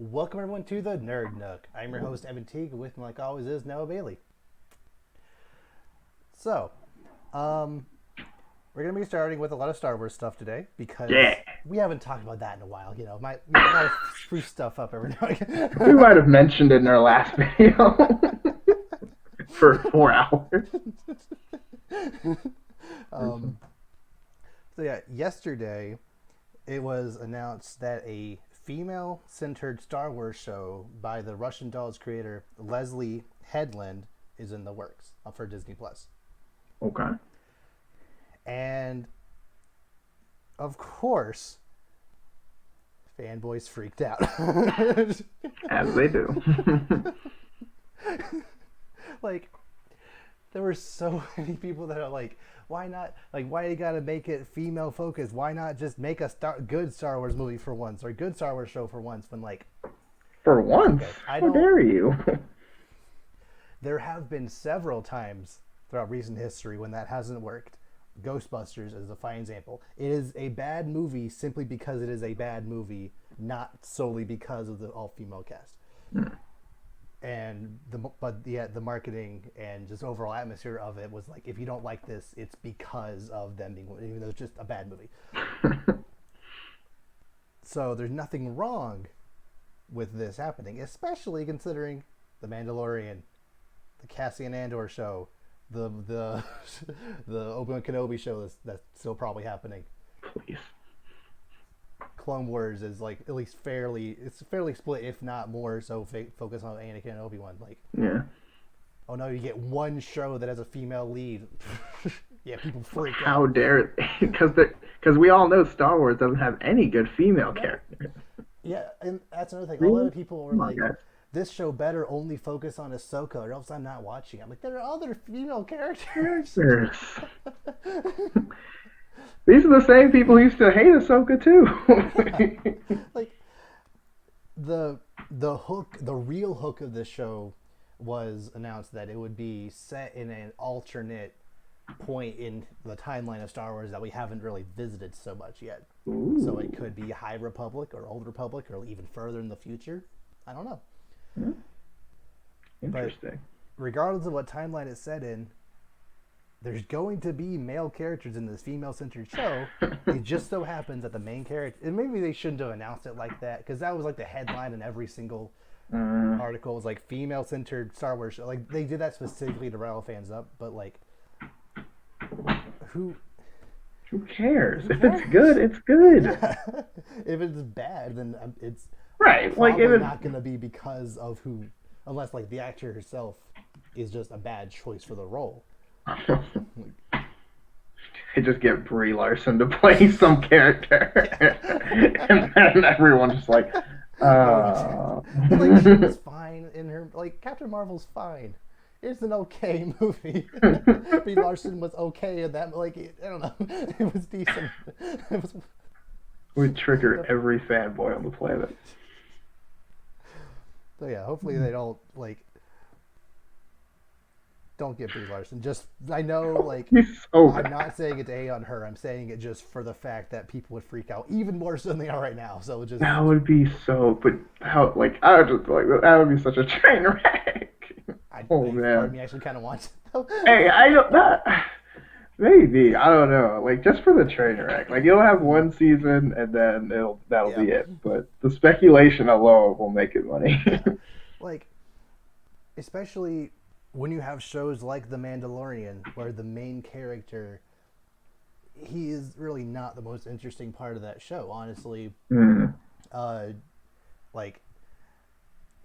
Welcome everyone to the Nerd Nook. I'm your host Evan Teague. With me, like always, is Noah Bailey. So, we're gonna be starting with a lot of Star Wars stuff today because Yeah, we haven't talked about that in a while. Might spruce stuff up every now and we again. might have mentioned it in our last video for 4 hours. um, so yeah, yesterday it was announced that a female-centered Star Wars show by the Russian Dolls creator Leslie Headland is in the works for Disney Plus. Okay, And of course, fanboys freaked out. as they do. Like, there were so many people that are like, why not? Like, why you gotta make it female focused? Why not just make a good Star Wars movie for once or a good Star Wars show for once? When like, For once, okay, I how don't. dare you? There have been several times throughout recent history when that hasn't worked. Ghostbusters is a fine example. It is a bad movie simply because it is a bad movie, not solely because of the all-female cast. And the marketing and just overall atmosphere of it was like, if you don't like this, it's because of them being women, even though it's just a bad movie. So there's nothing wrong with this happening, especially considering the Mandalorian, the Cassian Andor show, the the Obi-Wan Kenobi show that's still probably happening. Please. Clone Wars is like at least fairly split, if not more so focused on Anakin and Obi-Wan. Like, Yeah. oh no, you get one show that has a female lead. Yeah, people freak How out. dare? Because we all know Star Wars doesn't have any good female No, characters. yeah, and that's another thing. A lot Really? of people were Come on, like, guys. "This show better only focus on Ahsoka, or else I'm not watching." I'm like, there are other female characters. Characters. These are the same people who used to hate Ahsoka Yeah, too. like the the real hook of this show was announced that it would be set in an alternate point in the timeline of Star Wars that we haven't really visited so much yet. So it Ooh, could be High Republic or Old Republic or even further in the future. I don't know. But interesting. regardless of what timeline it's set in, there's going to be male characters in this female-centered show. It just so happens that the main character, and maybe they shouldn't have announced it like that, because that was like the headline in every single Uh, article was like female-centered Star Wars show. Like they did that specifically to rile fans up, but like who who cares? who If it's cares? good, it's good. Yeah, if it's bad, then it's Right. Like if probably it's not going to be because of who, unless like the actor herself is just a bad choice for the role. they just get Brie Larson to play some character, Yeah. and then everyone's just like, No, uh, but like she was fine in her, like Captain Marvel's fine. It's an okay movie. Brie Larson was okay in that. Like I don't know, it was decent. It was. we trigger every fanboy on the planet. So yeah, hopefully they don't get Brie Larson. Just I know like He's so I'm bad. not saying it's A on her. I'm saying it just for the fact that people would freak out even more so than they are right now. So just That would be so. But how? Like I would just like that would be such a train wreck. Oh part of man. me actually kind of wants it though. Hey, I don't that. Maybe I don't know. Like just for the train wreck, like you'll have one season and then that'll Yeah, be it. But the speculation alone will make it money. yeah. Like especially when you have shows like The Mandalorian where the main character he is really not the most interesting part of that show, honestly. Hmm. Uh, like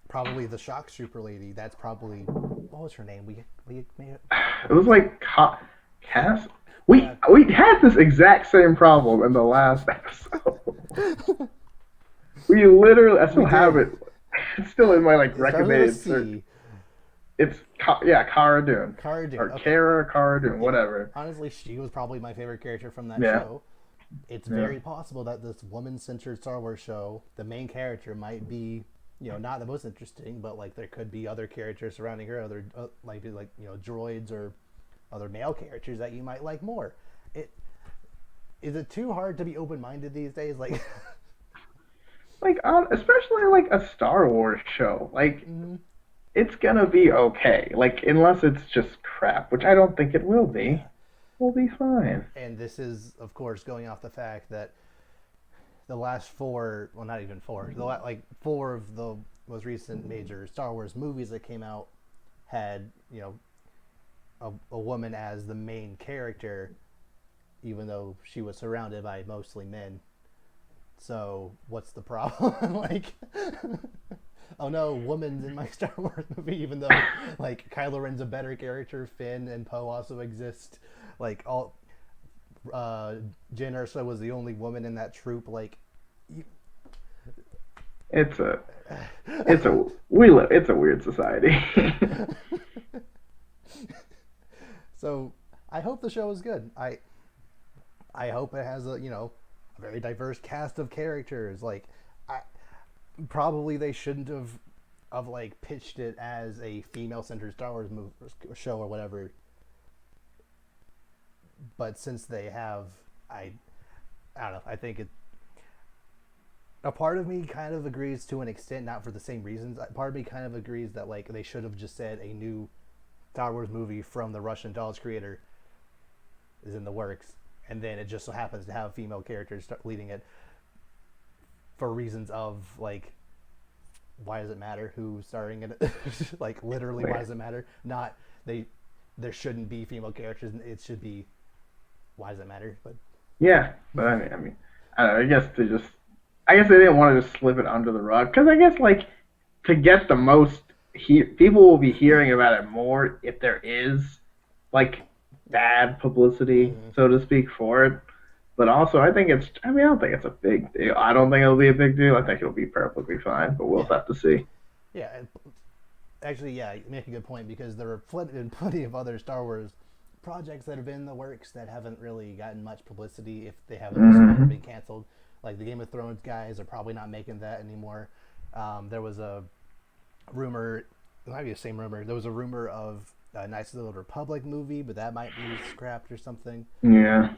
probably the shock trooper lady. That's probably what was her name? We made It was like Cass. We yeah. we had this exact same problem in the last episode. We literally, I We still have did. it. It's still in my like It started with a recommended search. C. It's yeah, Cara Dune Cara Dune. or Okay. Cara Dune, Yeah. whatever. Honestly, she was probably my favorite character from that Yeah, show. It's yeah. very possible that this woman-centered Star Wars show, the main character might be, not the most interesting, but like there could be other characters surrounding her, other like droids or other male characters that you might like more. It is it too hard to be open-minded these days? Like, like especially like a Star Wars show. Like Hmm. it's gonna be okay. Like unless it's just crap, which I don't think it will be. Yeah. We'll be fine. And this is, of course, going off the fact that the last four, well, not even four, like four of the most recent major Star Wars movies that came out had, a woman as the main character, even though she was surrounded by mostly men. So what's the problem? Like, oh no, woman's in my Star Wars movie, even though like Kylo Ren's a better character, Finn and Poe also exist. Like all, Jyn Erso was the only woman in that troop. Like, you, It's a it's a weird society. so I hope the show is good. I hope it has a very diverse cast of characters. Like, I probably they shouldn't have like pitched it as a female centered Star Wars movie show or whatever. But since they have, I I don't know. I think it. A part of me kind of agrees to an extent, not for the same reasons. Part of me kind of agrees that like they should have just said a new Star Wars movie from the Russian Dolls creator is in the works, and then it just so happens to have female characters leading it for reasons of like, why does it matter who's starring in it? Like literally, why does it matter? Not they. There shouldn't be female characters. It should be, why does it matter? But Yeah, but I don't know, I guess they didn't want to just slip it under the rug because I guess like to get the most people will be hearing about it more if there is like bad publicity, mm-hmm. so to speak, for it. But also, I don't think it's a big deal. I don't think it'll be a big deal. I think it'll be perfectly fine, but we'll Yeah, have to see. yeah. Actually, yeah, you make a good point because there have been plenty of other Star Wars projects that have been in the works that haven't really gotten much publicity if they haven't just either Hmm. been canceled. Like the Game of Thrones guys are probably not making that anymore. There was a rumor, it might be the same rumor. There was a rumor of a Knights of the Old Republic movie, but that might be scrapped or something. Yeah.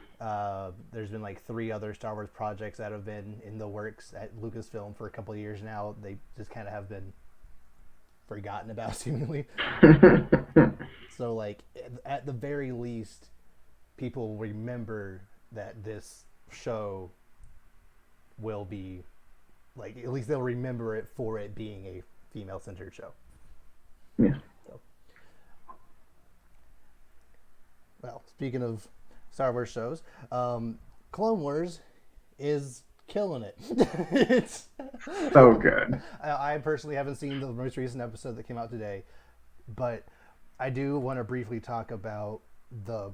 There's been like three other Star Wars projects that have been in the works at Lucasfilm for a couple of years now. They just kind of have been forgotten about seemingly. So like at the very least, people remember that this show will be like at least they'll remember it for it being a female centered show. Yeah. So, well, speaking of Star Wars shows, Clone Wars is killing it. It's So good. I personally haven't seen the most recent episode that came out today, but I do want to briefly talk about the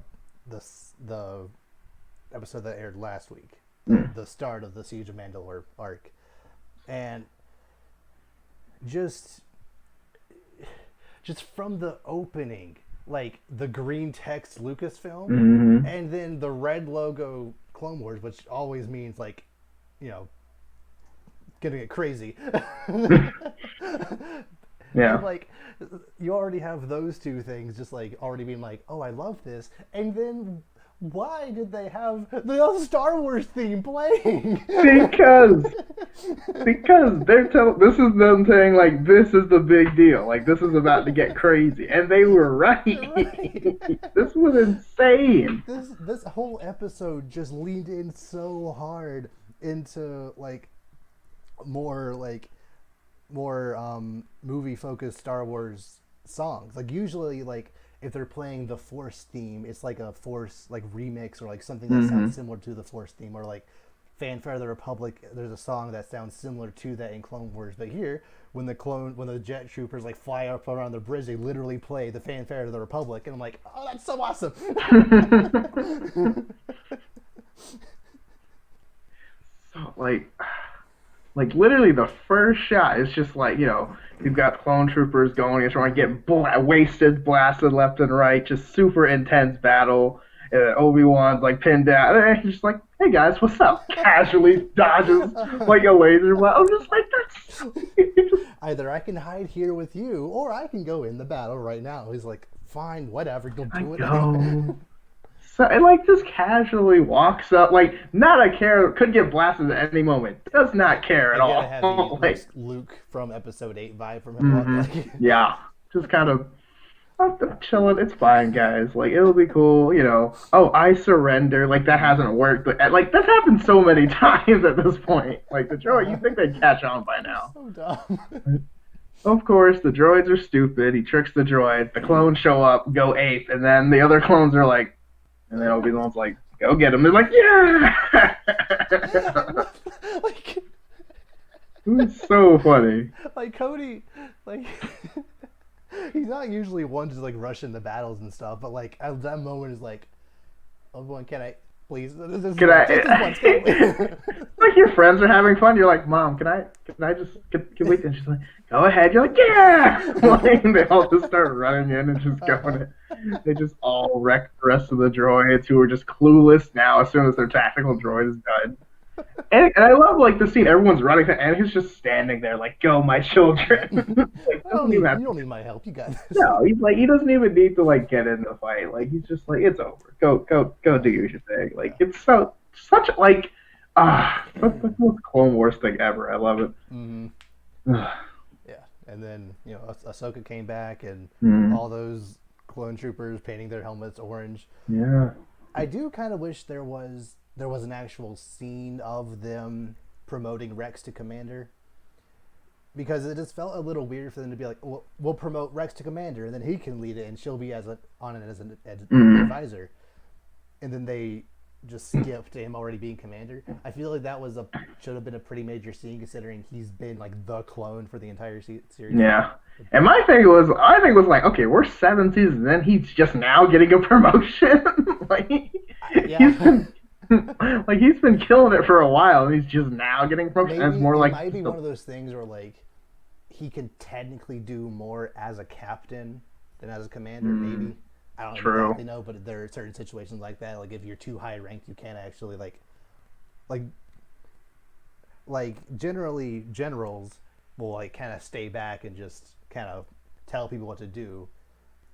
the the episode that aired last week, Mm. the start of the Siege of Mandalore arc, and just just from the opening, like the green text Lucasfilm, Hmm. and then the red logo Clone Wars, which always means like, you know, gonna get crazy. And Yeah. like, you already have those two things just like already being like, oh, I love this, and then why did they have the Star Wars theme playing? Because they're telling this is them saying like this is the big deal, like this is about to get crazy, and they were right. Right. This was insane. This whole episode just leaned in so hard into more like more movie focused Star Wars songs. Like usually like if they're playing the Force theme, it's like a Force like remix or like something that Hmm. sounds similar to the Force theme, or like Fanfare of the Republic. There's a song that sounds similar to that in Clone Wars, but here when the jet troopers like fly up around the bridge, they literally play the Fanfare of the Republic, and I'm like, oh, that's so awesome. So like literally the first shot is just like you've got clone troopers going, you're trying to get wasted, blasted left and right, just super intense battle. Obi-Wan's like pinned down, and he's just like, "Hey guys, what's up?" Casually dodges like a laser blast. I'm just like, that's Either I can hide here with you, or I can go in the battle right now. He's like, fine, whatever, you'll I do it. go So it like just casually walks up, like not a care, could get blasted at any moment. Does not care at Like you gotta have the all. like, Luke from Episode 8 vibe from him. hmm Like, yeah, just kind of I'm chilling. It's fine, guys. Like it'll be cool. Oh, I surrender. Like that hasn't worked, but like that's happened so many times at this point. Like the droid, you think they'd catch on by now? so dumb. Of course, the droids are stupid. He tricks the droid. The clones show up, go ape, and then the other clones are like, and then Obi-Wan's like, "Go get him!" They're like, "Yeah!" Like, It was so funny. like Cody, like he's not usually one to like rush into battles and stuff, but like at that moment is like, Obi-Wan, can I please? Can I? Just this Like your friends are having fun. You're like, "Mom, can I just can we?" And she's like, "Go ahead." You're like, "Yeah!" Like they all just start running in and just going. They just all wreck the rest of the droids who are just clueless now as soon as their tactical droid is done. And I love like the scene. Everyone's running, and he's just standing there like, "Go, my children." Like, you don't need my help. You got this. no, he's like he doesn't even need to like get in the fight. Like he's just like it's over. Go do your thing. Like it's such like that's the most Clone Wars thing ever. I love it. Mm-hmm. Yeah, and then Ahsoka came back, and all those clone troopers painting their helmets orange. Yeah. I do kind of wish there was an actual scene of them promoting Rex to Commander, because it just felt a little weird for them to be like, we'll promote Rex to Commander, and then he can lead it, and she'll be on it as an advisor, and then they just skipped him already being Commander. I feel like that should have been a pretty major scene, considering he's been like the clone for the entire series. Yeah. And I think it was like, okay, we're 7 seasons in, he's just now getting a promotion. Like he's been killing it for a while, and he's just now getting promotion. Maybe it's more like it might be one of those things where like he can technically do more as a captain than as a commander. Maybe I don't exactly know, but there are certain situations like that. Like if you're too high ranked, you can't actually like generally generals will like kind of stay back and just kind of tell people what to do,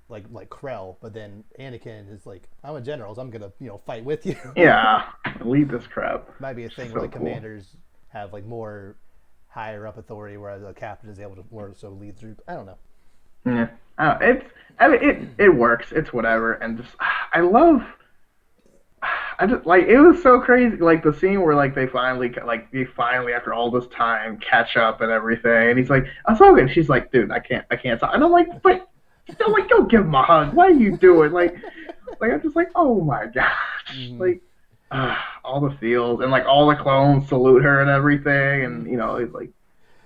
like Krell. But then Anakin is like, I'm a general, so I'm gonna fight with you. Yeah, lead this crap. Might be a thing where commanders have like more higher up authority, whereas a captain is able to more so lead through. I don't know. Yeah, it works. It's whatever, and just I just like it was so crazy. Like the scene where like they finally after all this time catch up and everything, and he's like, "Ahsoka," and she's like, "Dude, I can't talk." And I'm like, "But still, like, go give him a hug. What are you doing?" Like I'm just like, "Oh my gosh!" Like all the feels and like all the clones salute her and everything, and it's like.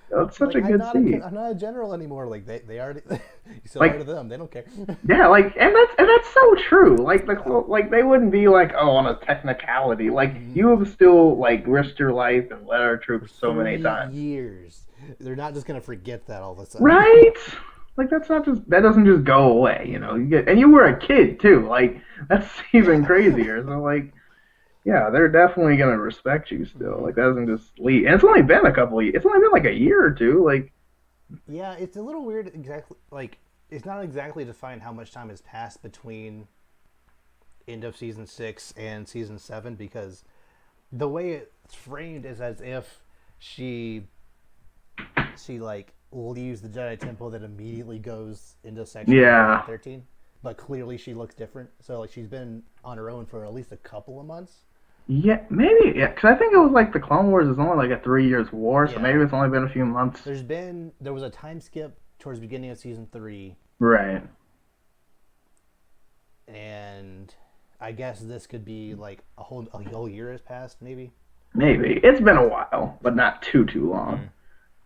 It's such a good scene. I'm not a general anymore. Like they already, you still are to them. They don't care. Yeah, like and that's so true. Like they wouldn't be like, oh, on a technicality. Like you have still like risked your life and led our troops so many times. Years. They're not just gonna forget that all of a sudden. Right? Like that doesn't just go away. You were a kid too. Like that's even crazier. So like. Yeah, they're definitely gonna respect you still. Like that doesn't just leave. And it's only been a couple of years. It's only been like a year or two. Like, yeah, it's a little weird. Exactly, like it's not exactly defined how much time has passed between end of season 6 and season 7, because the way it's framed is as if she like leaves the Jedi Temple, that immediately goes into section 13. But clearly she looks different. So like she's been on her own for at least a couple of months. Yeah, maybe. Yeah, because I think it was like the Clone Wars is only like a 3 years war, so maybe it's only been a few months. There was a time skip towards the beginning of season 3. Right. And I guess this could be like a whole year has passed, maybe. Maybe it's been a while, but not too long.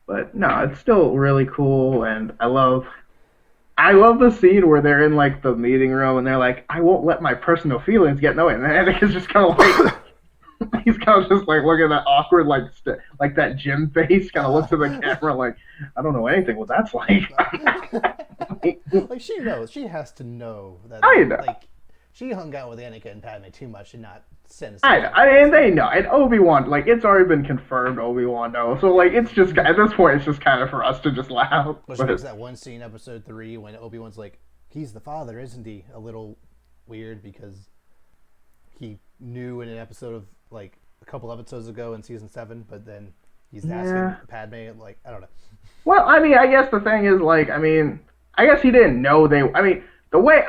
But no, it's still really cool, and I love the scene where they're in like the meeting room and they're like, "I won't let my personal feelings get in the way," and Anakin's just kind of like. He's kind of just like looking at that awkward, like that Jim face, kind of looks at the camera like, I don't know anything what that's like. Like she knows, she has to know that. I know. Like she hung out with Anakin and Padme too much and not send. I know. And they know. And Obi-Wan, like it's already been confirmed. Obi-Wan knows. So like it's just at this point, it's just kind of for us to just laugh. Which makes that one scene, episode 3, when Obi-Wan's like, "He's the father, isn't he?" A little weird, because he knew in an episode of like a couple episodes ago in season 7, but then he's Yeah. asking Padme, like, I don't know. Well, I mean, I guess the thing is, like, I mean, I guess he didn't know they. I mean, the way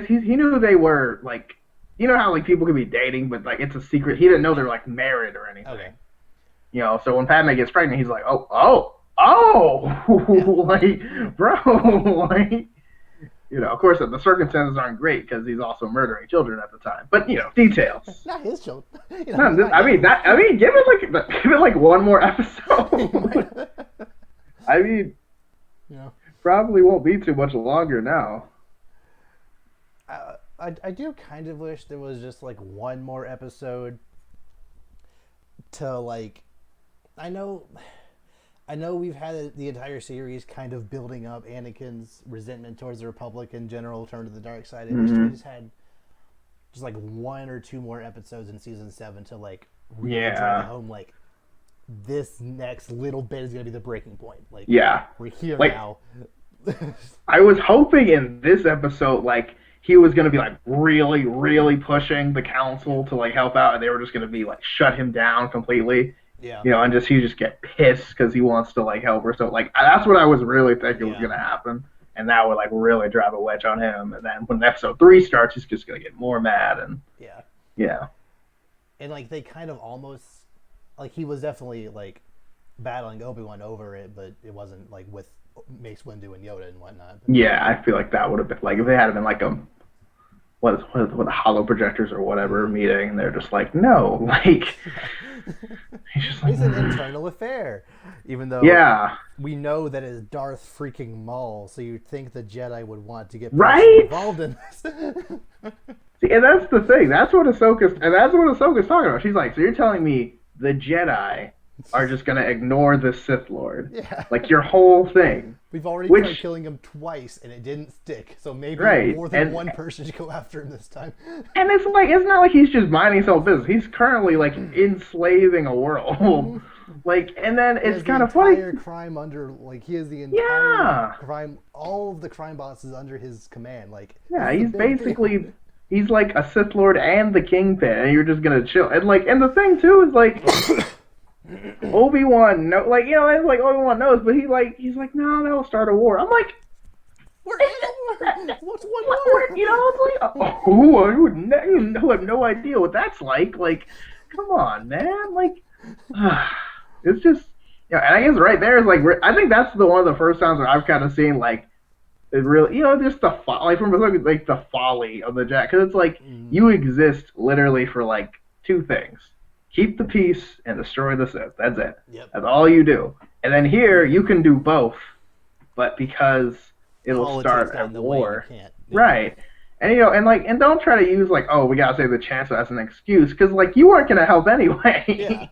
he knew they were like, you know how like people could be dating, but like it's a secret. He didn't know they were like married or anything. Okay. You know, so when Padme gets pregnant, he's like, oh, like, bro, like, you know, of course the circumstances aren't great because he's also murdering children at the time. But you know, details. Not his children. You know, give it like one more episode. I mean, yeah. Probably won't be too much longer now. I do kind of wish there was just like one more episode to like. I know we've had the entire series kind of building up Anakin's resentment towards the Republic in general, turn to the dark side. I wish we just had just like 1 or 2 more episodes in season 7 to like really drive home like this next little bit is gonna be the breaking point. Like we're here like, now. I was hoping in this episode like he was gonna be like really, really pushing the council to like help out, and they were just gonna be like shut him down completely. Yeah. You know, and he just get pissed because he wants to like help her. So like that's what I was really thinking was gonna happen, and that would like really drive a wedge on him. And then when episode 3 starts, he's just gonna get more mad and yeah. And like they kind of almost like he was definitely like battling Obi-Wan over it, but it wasn't like with Mace Windu and Yoda and whatnot. But, yeah, I feel like that would have been like if they had been like what the hollow projectors or whatever meeting, and they're just like, no, like he's just like, it's an internal affair, even though we know that it's Darth freaking Maul, so you'd think the Jedi would want to get involved in this. See, and that's the thing. That's what Ahsoka's talking about. She's like, so you're telling me the Jedi are just gonna ignore the Sith Lord? Yeah. Like your whole thing. We've already tried killing him twice and it didn't stick. So maybe more than one person should go after him this time. And it's not like he's just minding his own business. He's currently like enslaving a world. Like, and then it's kind of funny. Crime under like he has the entire crime, all of the crime bosses under his command. Like he's basically he's like a Sith Lord and the Kingpin, and you're just gonna chill. And like, and the thing too is like. Obi-Wan, like, you know, it's like Obi-Wan knows, but he's like, no, that'll start a war. I'm like, we're in a war. What's one war? You know, it's like, I have no idea what that's like. Like, come on, man. Like, it's just, and I guess right there is like, I think that's one of the first times where I've kind of seen like, it really, you know, just the like from like the folly of the Jack, because it's like you exist literally for like 2 things. Keep the peace and destroy the Sith. That's it. Yep. That's all you do. And then here, you can do both, but because it'll start a war. Right. And, you know, and don't try to use, like, oh, we gotta save the Chancellor as an excuse, because, like, you weren't gonna help anyway. Yeah.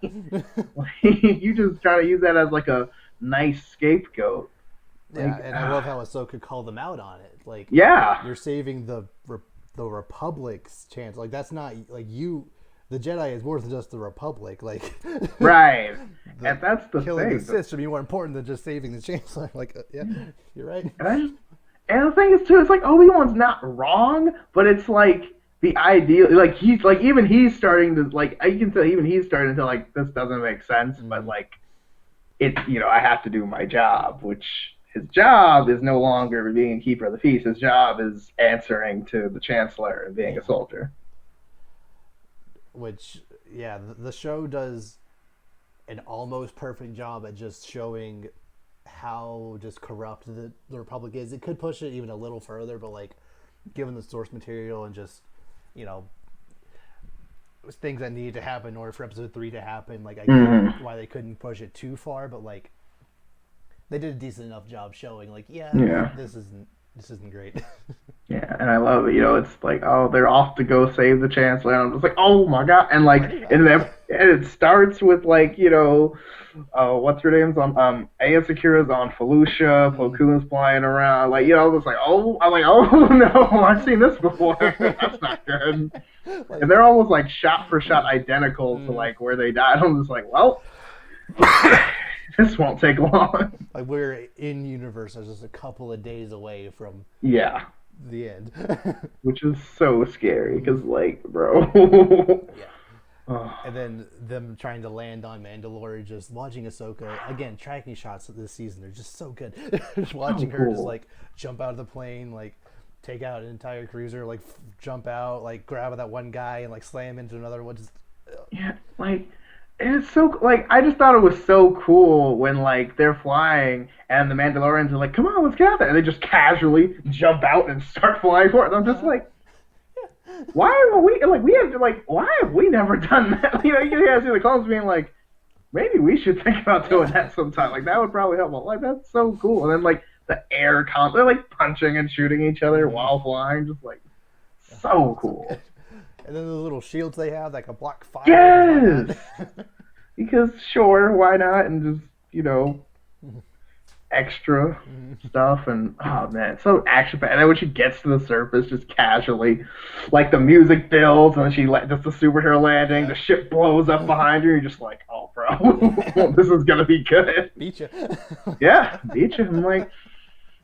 You just try to use that as, like, a nice scapegoat. Yeah, like, and I love how Ahsoka called them out on it. Like, you're saving the Republic's chance. Like, that's not, like, you... The Jedi is more than just the Republic, like right, and that's the killing thing. The Sith should be more important than just saving the Chancellor. Like, yeah, you're right. And the thing is too, it's like Obi-Wan's not wrong, but it's like the ideal. Like he's like even he's starting to like you can tell even he's starting to like this doesn't make sense, but like it, you know, I have to do my job, which his job is no longer being a keeper of the peace. His job is answering to the Chancellor and being a soldier. Which, the show does an almost perfect job at just showing how just corrupt the Republic is. It could push it even a little further, but like, given the source material and just, you know, things that needed to happen in order for episode 3 to happen, like I get why they couldn't push it too far, but like, they did a decent enough job showing like, this isn't great. Yeah, and I love it. You know, it's like, oh, they're off to go save the Chancellor. And I'm just like, oh my god! And like, and it starts with like, you know, what's her name's on Aya Secura's on Felucia, Plo Koon's flying around. Like, you know, it's like, oh no, I've seen this before. That's not good. Like, and they're almost like shot for shot identical to like where they died. I'm just like, well. This won't take long. Like we're in universe, just a couple of days away from the end. which is so scary because, like, bro. Yeah. Oh, And then them trying to land on Mandalore, just watching Ahsoka again. Tracking shots of this season, they're just so good. Just so watching her just cool. like jump out of the plane, like take out an entire cruiser, like jump out, like grab that one guy and like slam into another one. Just Yeah, like it's so like I just thought it was so cool when like they're flying and the Mandalorians are like, "Come on, let's get out there," and they just casually jump out and start flying for it. And I'm just uh, like, why are we like we have to like why have we never done that? You know, you guys see the comments being like, maybe we should think about doing yeah, that sometime. Like that would probably help. Like that's so cool. And then like the air comp, they're like punching and shooting each other mm-hmm. while flying, just like so So good. cool. And then the little shields they have that can block fire, because why not? Yes, because sure, why not? And just extra stuff and oh man, so action packed. And then when she gets to the surface, just casually, like the music builds and then just the superhero landing, Yeah, the ship blows up behind her. You're just like, oh bro, this is gonna be good. beat you. Yeah, beach. I'm like,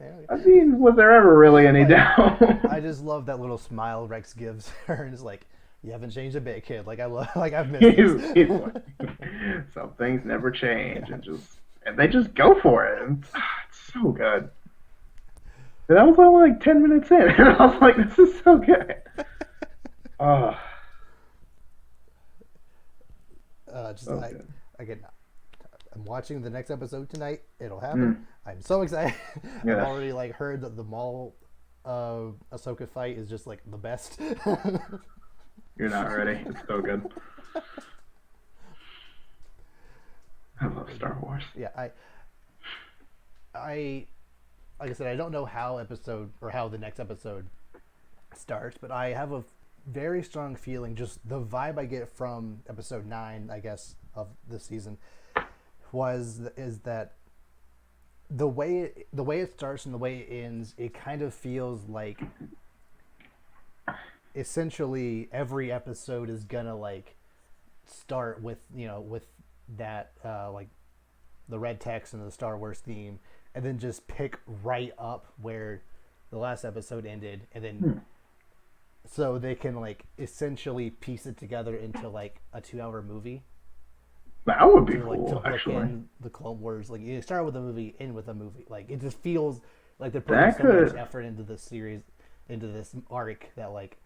Yeah. I mean, was there ever really any Like, doubt? I just love that little smile Rex gives her, and it's like, you haven't changed a bit, kid. Like I love, like I've missed this. He's like, some things never change, Yeah. and they just go for it. And it's so good. And that was only like 10 minutes in, and I was like, this is so good. Oh, Just so like good. again, I'm watching the next episode tonight. It'll happen. Mm, I'm so excited. I've yes. already like heard that the Maul Ahsoka fight is just like the best. You're not ready. It's so good. I love Star Wars. Yeah, I like I said, I don't know how episode or how the next episode starts, but I have a very strong feeling. Just the vibe I get from episode 9, I guess, of this season is that the way it starts and the way it ends, it kind of feels like essentially every episode is gonna like start with with that like the red text and the Star Wars theme, and then just pick right up where the last episode ended, and then Hmm. so they can like essentially piece it together into like a 2-hour movie That would be to like to cool, actually. bookend the Clone Wars. Like you start with a movie, end with a movie. Like it just feels like they're putting That so much could, effort into this series, into this arc that like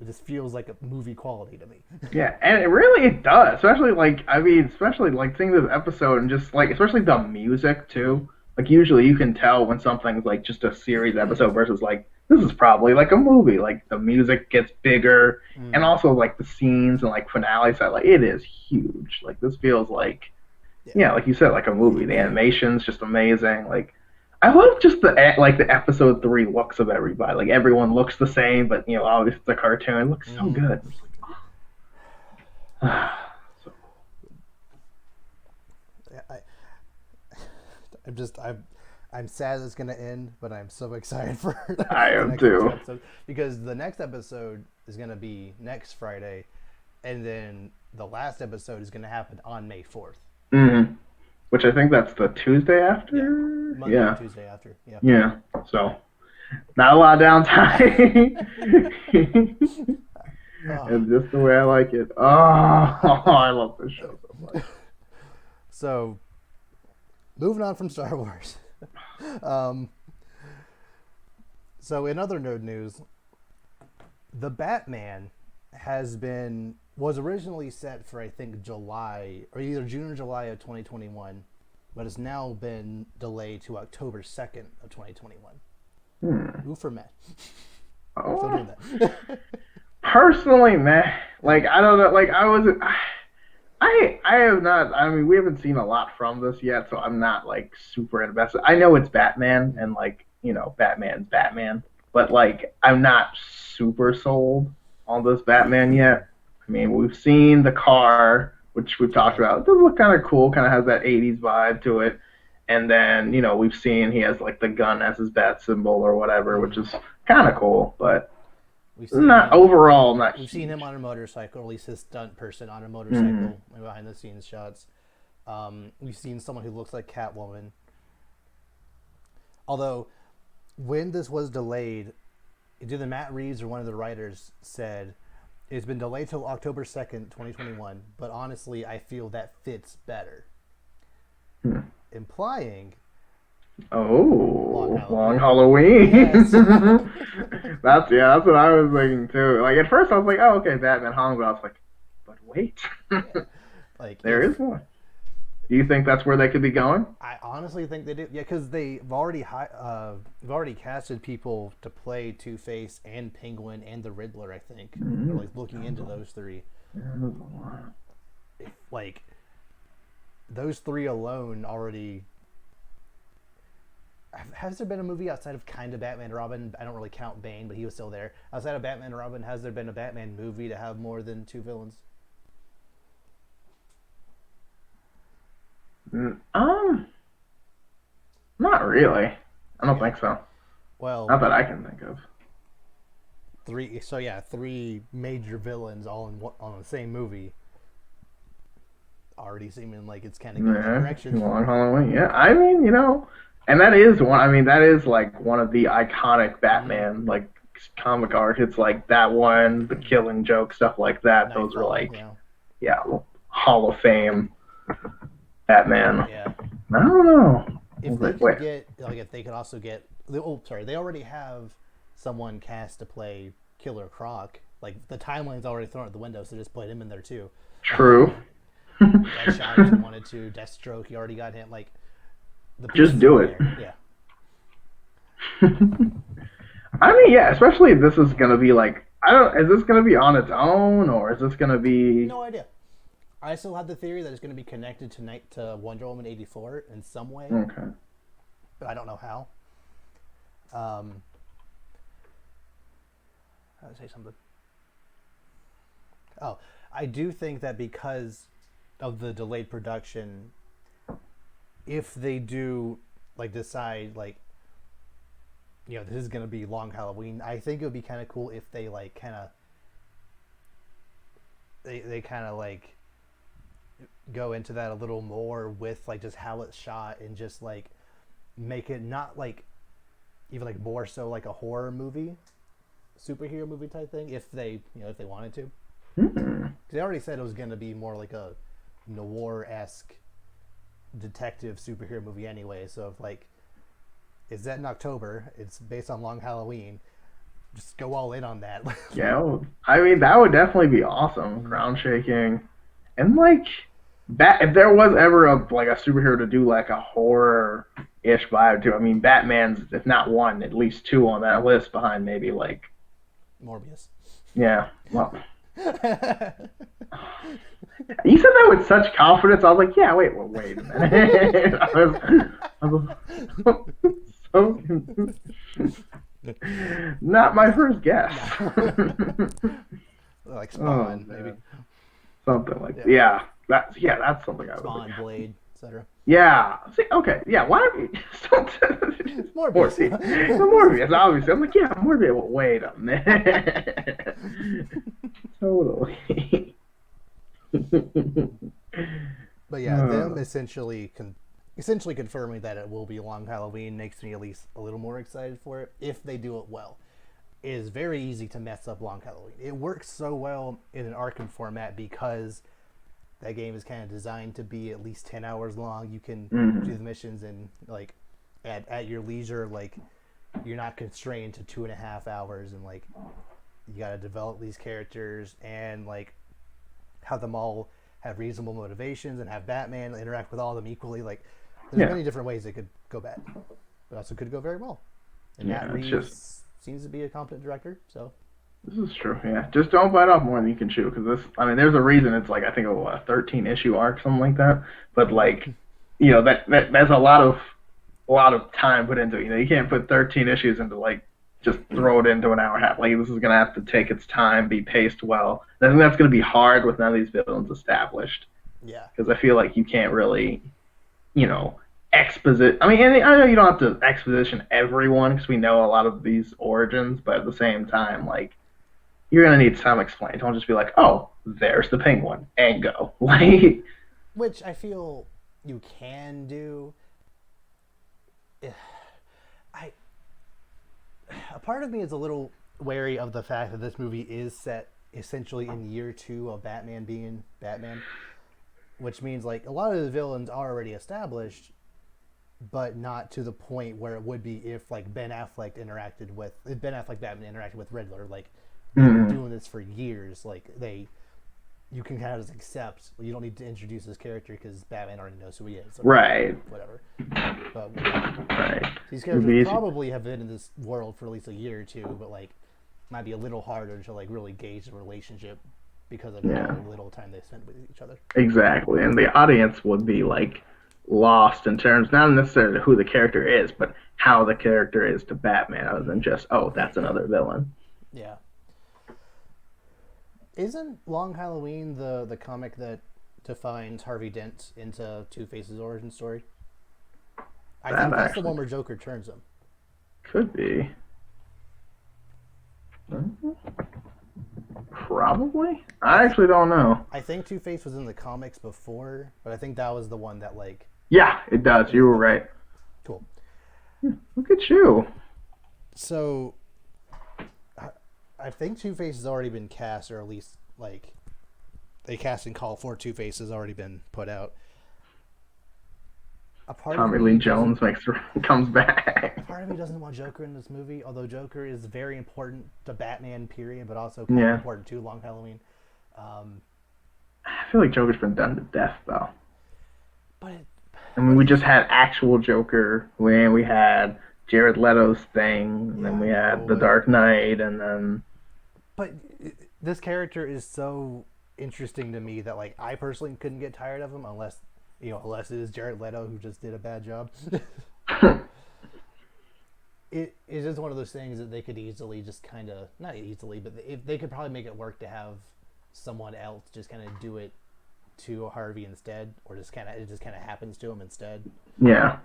it just feels like a movie quality to me. yeah, and it does. Especially like, I mean, especially like seeing this episode and just like, especially the music Mm-hmm. too. Like usually you can tell when something's like just a series episode versus like this is probably like a movie. Like the music gets bigger, and Mm. also like the scenes and like finale side, like it is huge. Like this feels like Yeah. yeah, like you said, like a movie. The animation's just amazing. Like I love just the episode 3 looks of everybody. Like everyone looks the same, but you know, obviously it's a cartoon. It looks so Mm-hmm. good. So I, I'm just I'm sad it's gonna end, but I'm so excited for I the am next two too. episodes because the next episode is gonna be next Friday, and then the last episode is gonna happen on May 4th. Mm-hmm. Which I think that's the Tuesday Yeah, after. Monday or Yeah, Tuesday after. Yeah. yeah. So not a lot of downtime, Oh, and just the way I like it. Oh, I love this show so much. so moving on from Star Wars. um, so in other nerd news, the Batman was originally set for I think July or either June or July of 2021, but it's now been delayed to October 2nd of 2021. Hmm. Ooh for Matt. So Oh, doing that. personally, man, like I don't know, like I wasn't. I have not. I mean, we haven't seen a lot from this yet, so I'm not like super invested. I know it's Batman, and like you know, Batman's Batman, but like I'm not super sold on this Batman yet. I mean, we've seen the car, which we've talked Yeah. about. It does look kind of cool. Kind of has that '80s vibe to it. And then you know we've seen he has like the gun as his bat symbol or whatever, which Mm. is kind of cool, but We've not seen overall not we've seen him huge. on a motorcycle, or at least his stunt person on a Mm-hmm. motorcycle behind the scenes shots. We've seen someone who looks like Catwoman. Although when this was delayed, either Matt Reeves or one of the writers said it's been delayed till October 2nd, 2021, but honestly, I feel that fits better. Hmm. Implying Oh, Long Halloween. Halloween. Yes. That's what I was thinking too. Like at first I was like, oh, okay, Batman Halloween, but I was like, but wait, Yeah. Like there is more. Do you think that's where they could be going? I honestly think they do. Yeah, because they've already casted people to play Two-Face and Penguin and the Riddler. I think they're like looking into those three. Like those three alone already. Has there been a movie outside of kind of Batman and Robin? I don't really count Bane, but he was still there. Outside of Batman and Robin, has there been a Batman movie to have more than two villains? Not really. I don't Okay. think so. Well, Not that I can think of. three. So yeah, three major villains all in on the same movie. Already seeming like it's kind of going that direction. Long Halloween. Yeah, I mean, and that is one. I mean, that is like one of the iconic Batman like comic art. It's like that one, the Killing Joke, stuff like that. Those are like, yeah, Hall of Fame Batman. Yeah. I don't know. If they could get, like, if they could also get, oh, sorry, they already have someone cast to play Killer Croc. Like the timeline's already thrown out the window, so just put him in there too. True. Deadshot if you wanted to. Deathstroke, you already got him. Like, just do it. Yeah. I mean, yeah, especially if this is gonna be like, is this gonna be on its own or is this gonna be? No idea. I still have the theory that it's going to be connected tonight to Wonder Woman 84 in some way. Okay. But I don't know how. I was say something. Oh, I do think that because of the delayed production, if they do like decide like, this is going to be Long Halloween, I think it would be kind of cool if they like kind of they kind of like go into that a little more with like just how it's shot and just like make it not like even like more so like a horror movie, superhero movie type thing if they if they wanted to. Because they already said it was going to be more like a noir-esque detective superhero movie anyway, so if like it's set in October, it's based on Long Halloween, just go all in on that. Yeah, I mean that would definitely be awesome, ground shaking, and like if there was ever a superhero to do like a horror-ish vibe too, I mean Batman's if not one, at least two on that list behind maybe like Morbius. Yeah, well. You said that with such confidence. I was like, yeah, wait a minute. I was so confused. Not my first guess. Like Spawn, maybe. Something like that. Yeah, that's something I would Spawn, Blade, etc. Yeah. See, okay. Yeah. Why are we Morbius? Morbius, obviously. I'm like, yeah, Morbius. Well, wait a minute. Totally. But yeah, them essentially confirming that it will be Long Halloween makes me at least a little more excited for it if they do it well. It is very easy to mess up Long Halloween. It works so well in an Arkham format because that game is kind of designed to be at least 10 hours long. You can do the missions and like at your leisure. Like you're not constrained to 2.5 hours, and like you got to develop these characters and like have them all have reasonable motivations and have Batman interact with all of them equally. Like there's many different ways it could go bad, but also could go very well. And Matt Reeves seems to be a competent director, so. This is true, yeah. Just don't bite off more than you can chew, because there's a reason it's like, I think a 13-issue arc, something like that. But like, that's a lot of time put into it. You can't put 13 issues into like just throw it into an hour and a half. Like this is gonna have to take its time, be paced well. I think that's gonna be hard with none of these villains established. Yeah. Because I feel like you can't really, exposit. I mean, and I know you don't have to exposition everyone because we know a lot of these origins, but at the same time, like, you're gonna need time explained. Don't just be like, "Oh, there's the Penguin," and go. Like, which I feel you can do. A part of me is a little wary of the fact that this movie is set essentially in year 2 of Batman being Batman, which means like a lot of the villains are already established, but not to the point where it would be if like Ben Affleck Batman interacted with Riddler. Like they've been doing this for years. Like you can kind of just accept. You don't need to introduce this character because Batman already knows who he is. Right. Whatever. But right. These characters probably have been in this world for at least a year or two, but like might be a little harder to like really gauge the relationship because of how little time they spend with each other. Exactly, and the audience would be like lost in terms not necessarily who the character is, but how the character is to Batman, other than just that's another villain. Yeah. Isn't Long Halloween the comic that defines Harvey Dent into Two-Face's origin story? I think that's the one where Joker turns him. Could be. Probably. I actually don't know. I think Two-Face was in the comics before, but I think that was the one that like. Yeah, it does. You were right. Cool. Look at you. So, I think Two-Face has already been cast, or at least like a casting call for Two-Face has already been put out. Tommy Lee Jones comes back. Part of me doesn't want Joker in this movie, although Joker is very important to Batman, period, but also kind of important to Long Halloween. I feel like Joker's been done to death, though. But we just had actual Joker when we had Jared Leto's thing, and then we had The Dark Knight, and then. But this character is so interesting to me that like I personally couldn't get tired of him unless it is Jared Leto who just did a bad job. It is just one of those things that they could easily just kind of not easily, but they could probably make it work to have someone else just kind of do it to Harvey instead, or it just kind of happens to him instead. Yeah.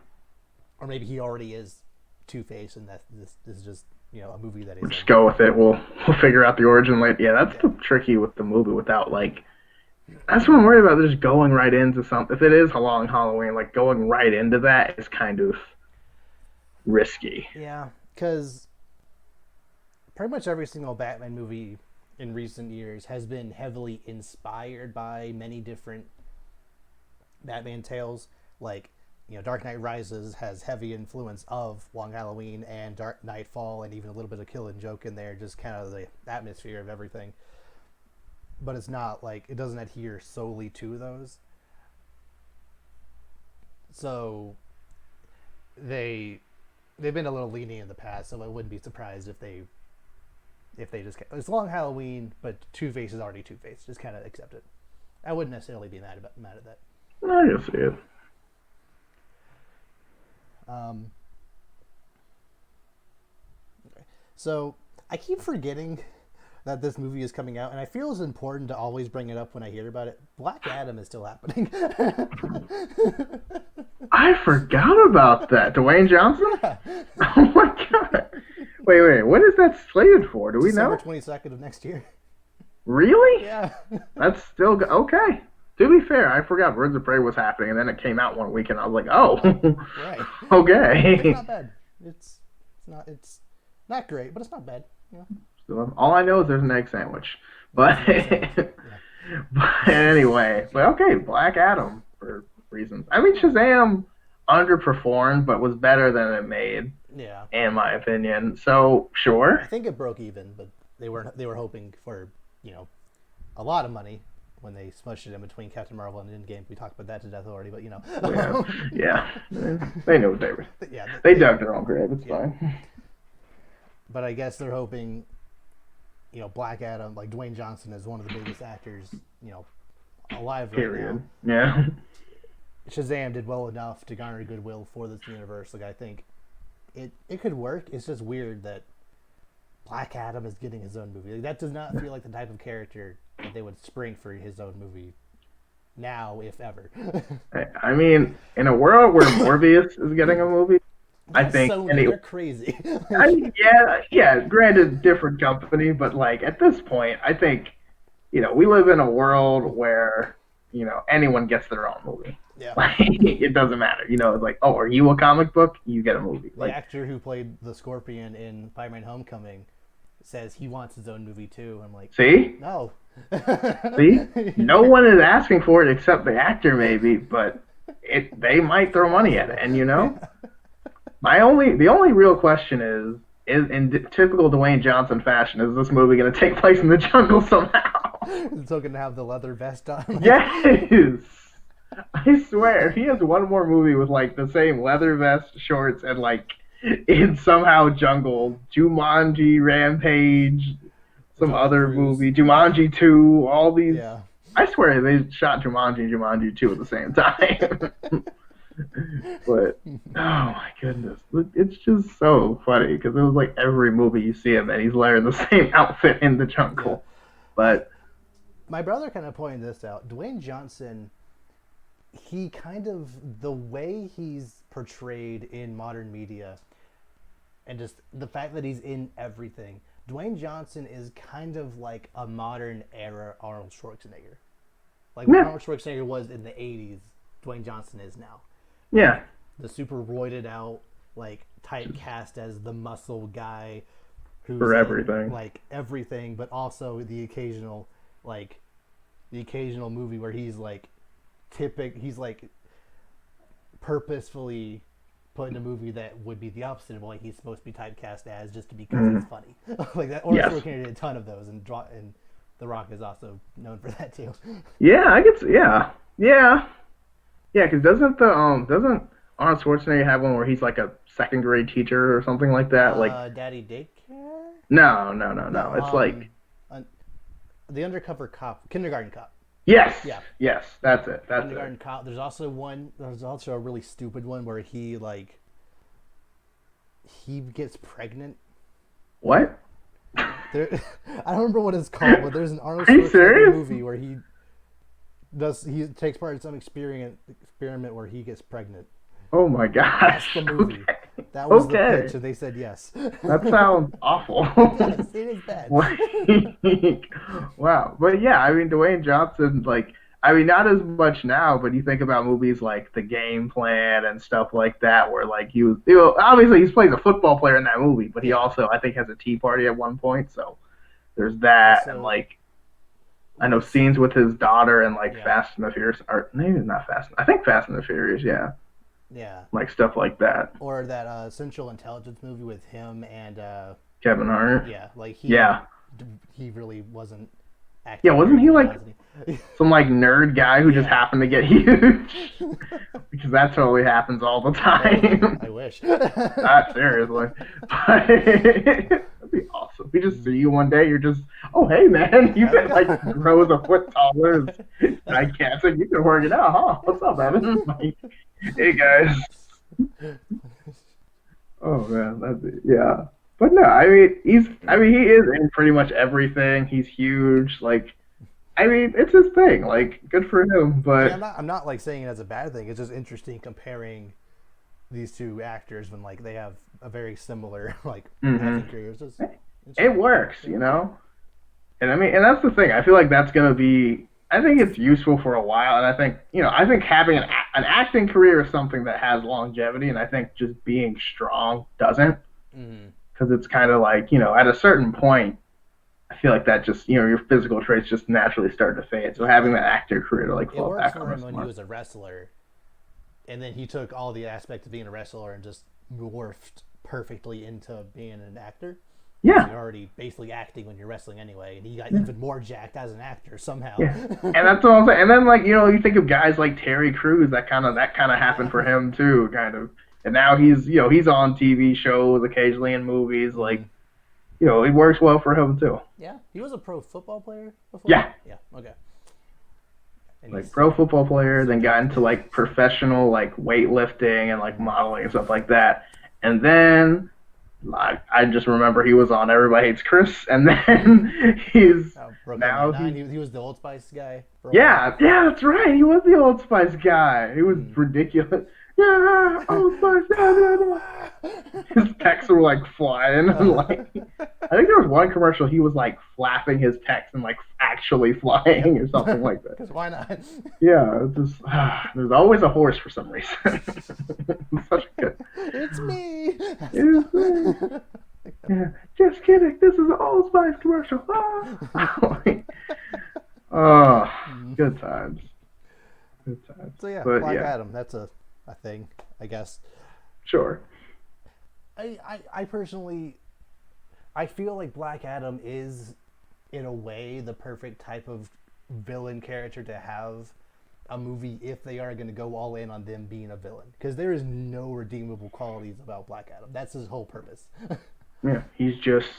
Or maybe he already is Two-Face, and that this is just a movie that is. Just go with it. We'll figure out the origin later. Yeah, that's the tricky with the movie without like. That's what I'm worried about. Just going right into something. If it is a long Halloween, like going right into that is kind of risky. Yeah, because pretty much every single Batman movie in recent years has been heavily inspired by many different Batman tales. Like, Dark Knight Rises has heavy influence of Long Halloween and Dark Nightfall, and even a little bit of Killing Joke in there, just kind of the atmosphere of everything. But it's not like it doesn't adhere solely to those. So they've been a little lenient in the past, so I wouldn't be surprised if they just it's Long Halloween, but Two-Face is already Two-Face. Just kind of accept it. I wouldn't necessarily be mad at that. I can see it. Okay. So I keep forgetting that this movie is coming out, and I feel it's important to always bring it up when I hear about it. Black Adam is still happening. I forgot about that. Dwayne Johnson? Yeah. Oh my god. Wait. What is that slated for? Do we know? December 22nd of next year. Really? Yeah. That's still okay. To be fair, I forgot Birds of Prey was happening, and then it came out one week, and I was like, oh. Right. Okay. It's not bad. It's not great, but it's not bad. All I know is there's an egg sandwich. But anyway, okay, Black Adam for reasons. I mean, Shazam underperformed, but was better than it made. Yeah. In my opinion. So sure. I think it broke even, but they were hoping for a lot of money when they smushed it in between Captain Marvel and Endgame. We talked about that to death already, but Yeah. They knew what they were. Yeah. They dug their own grave. It's fine. But I guess they're hoping. Black Adam, like Dwayne Johnson, is one of the biggest actors, alive right Period. now. Yeah. Shazam did well enough to garner goodwill for this universe. Like, I think it could work. It's just weird that Black Adam is getting his own movie. Like, that does not feel like the type of character that they would spring for his own movie now, if ever. I mean, in a world where Morbius is getting a movie, I think they're crazy. Yeah. Granted, different company, but like at this point, I think we live in a world where anyone gets their own movie. Yeah. Like, it doesn't matter. It's like, oh, are you a comic book? You get a movie. The actor who played the Scorpion in Spider-Man: Homecoming says he wants his own movie too. I'm like, See? no. See? No one is asking for it except the actor, maybe, but they might throw money at it. And the only real question is in typical Dwayne Johnson fashion, is this movie going to take place in the jungle somehow? It's still gonna have the leather vest on. Yes. I swear, if he has one more movie with like the same leather vest, shorts, and like in somehow jungle, Jumanji, Rampage, some other movie, Jumanji 2, all these. Yeah. I swear they shot Jumanji and Jumanji 2 at the same time. But oh my goodness, it's just so funny because it was like every movie you see him and he's wearing the same outfit in the jungle. Yeah. But my brother kind of pointed this out. Dwayne Johnson, he kind of, the way he's portrayed in modern media and just the fact that he's in everything, Dwayne Johnson is kind of like a modern era Arnold Schwarzenegger. Like what Arnold Schwarzenegger was in the 80s, Dwayne Johnson is now. Yeah. The super roided out, like typecast as the muscle guy who's for everything. Like everything, but also the occasional movie where he's like he's like purposefully put in a movie that would be the opposite of what he's supposed to be typecast as, just to because he's funny. Like that. Or Schwarzenegger did a ton of those, and The Rock is also known for that too. Yeah, I guess. Yeah. Because doesn't Arnold Schwarzenegger have one where he's like a second grade teacher or something like that? Like Daddy Daycare? No. It's like the undercover cop, kindergarten cop. Yes. Yeah. Yes, that's it. That's kindergarten cop. There's also a really stupid one where he gets pregnant. What? I don't remember what it's called, but there's an Arnold Schwarzenegger movie where he takes part in some experiment where he gets pregnant. Oh my gosh. That's the movie. Okay. That was the pitch, and they said yes. That sounds awful. Yes, it is bad. Wow. But yeah, I mean, Dwayne Johnson, not as much now, but you think about movies like The Game Plan and stuff like that, where like he was, obviously he plays a football player in that movie, but he also, I think, has a tea party at one point, so there's that, and I know scenes with his daughter and Fast and the Furious, or maybe not Fast. I think Fast and the Furious, yeah. Yeah. Like stuff like that. Or that Central Intelligence movie with him and Kevin Hart. Yeah, he really wasn't acting. Yeah, wasn't he some nerd guy who just happened to get huge? Because that totally happens all the time. I wish. Not seriously. But that'd be awesome. We just see you one day, you're just, oh hey man, you can grow a foot taller, gigantic, you can work it out, huh? What's up, Evan? Hey guys. Oh man, yeah. But no, I mean he is in pretty much everything. He's huge. It's his thing. Good for him. But yeah, I'm not saying it as a bad thing. It's just interesting comparing these two actors when they have a very similar acting careers. It works, And I mean, and that's the thing. I feel like that's gonna be. I think it's useful for a while, and I think having an acting career is something that has longevity, and I think just being strong doesn't, because it's kind of at a certain point, I feel like that just your physical traits just naturally start to fade. So having that actor career to fall back on. It worked for him when he was a wrestler, and then he took all the aspects of being a wrestler and just morphed perfectly into being an actor. Yeah. You're already basically acting when you're wrestling anyway, and he got even more jacked as an actor somehow. Yeah. And that's what I'm saying. And then you think of guys like Terry Crews, that kind of happened for him too, kind of. And now he's on TV shows occasionally in movies, it works well for him too. Yeah. He was a pro football player before? Yeah. Yeah. Okay. Pro football player, then got into professional weightlifting and modeling and stuff like that. And then I just remember he was on Everybody Hates Chris, and then he was the Old Spice guy. Yeah, that's right. He was the Old Spice guy. He was ridiculous. Yeah, Old Spice. His pecs were flying. I think there was one commercial he was flapping his pecs and actually flying or something like that. Because why not? Yeah, it's just there's always a horse for some reason. It's such a good. It's me. It's me. Yeah, just kidding. This is Old commercial. Ah! Oh, good times. Good times. So yeah, But Black yeah, Adam. That's a thing, I guess. sure. I personally, I feel like Black Adam is, in a way, the perfect type of villain character to have a movie if they are going to go all in on them being a villain, because there is no redeemable qualities about Black Adam. That's his whole purpose. Yeah, he's just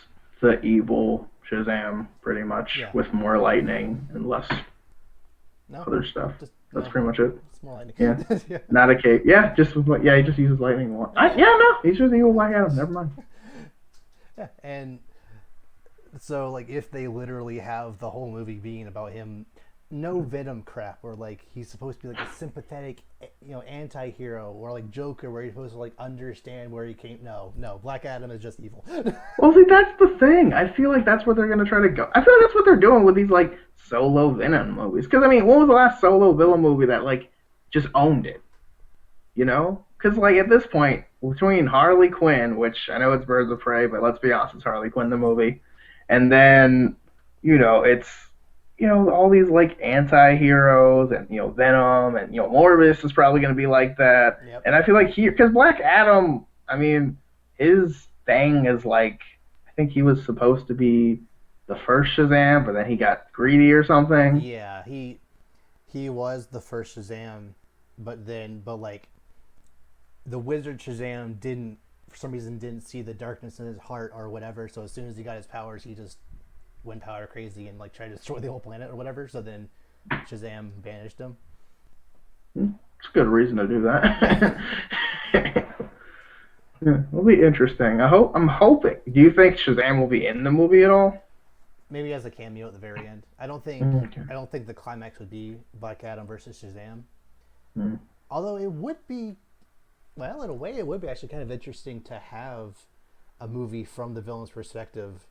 the evil Shazam, pretty much, Yeah. with more lightning and less No, other stuff. just That's no, pretty much it. it's more lightning. Yeah. Yeah. Not a cape. Yeah, he just uses lightning more. No, he's just evil Black Adam. Never mind. Yeah, and so like if they literally have the whole movie being about him, no Venom crap, or like he's supposed to be like a sympathetic, anti-hero, or like Joker, where he's supposed to like understand where he came. No, Black Adam is just evil. Well, see, that's the thing. I feel like that's where they're gonna try to go. I feel like that's what they're doing with these like solo Venom movies. Because I mean, when was the last solo villain movie that like just owned it? You know? Because like at this point, between Harley Quinn, which I know it's Birds of Prey, but let's be honest, it's Harley Quinn the movie, and then it's all these like anti-heroes and Venom and Morbius is probably going to be like that. Yep. And I feel like because Black Adam, I mean, his thing is like, I think he was supposed to be the first Shazam, but then he got greedy or something. Yeah, he was the first Shazam, but like the wizard Shazam didn't, for some reason, didn't see the darkness in his heart or whatever, so as soon as he got his powers, he just went power crazy and like tried to destroy the whole planet or whatever, so then Shazam banished him. It's a good reason to do that. Yeah, it'll be interesting. I'm hoping. Do you think Shazam will be in the movie at all? Maybe as a cameo at the very end. I don't think the climax would be Black Adam versus Shazam. Although it would be, well, in a way, it would be actually kind of interesting to have a movie from the villain's perspective,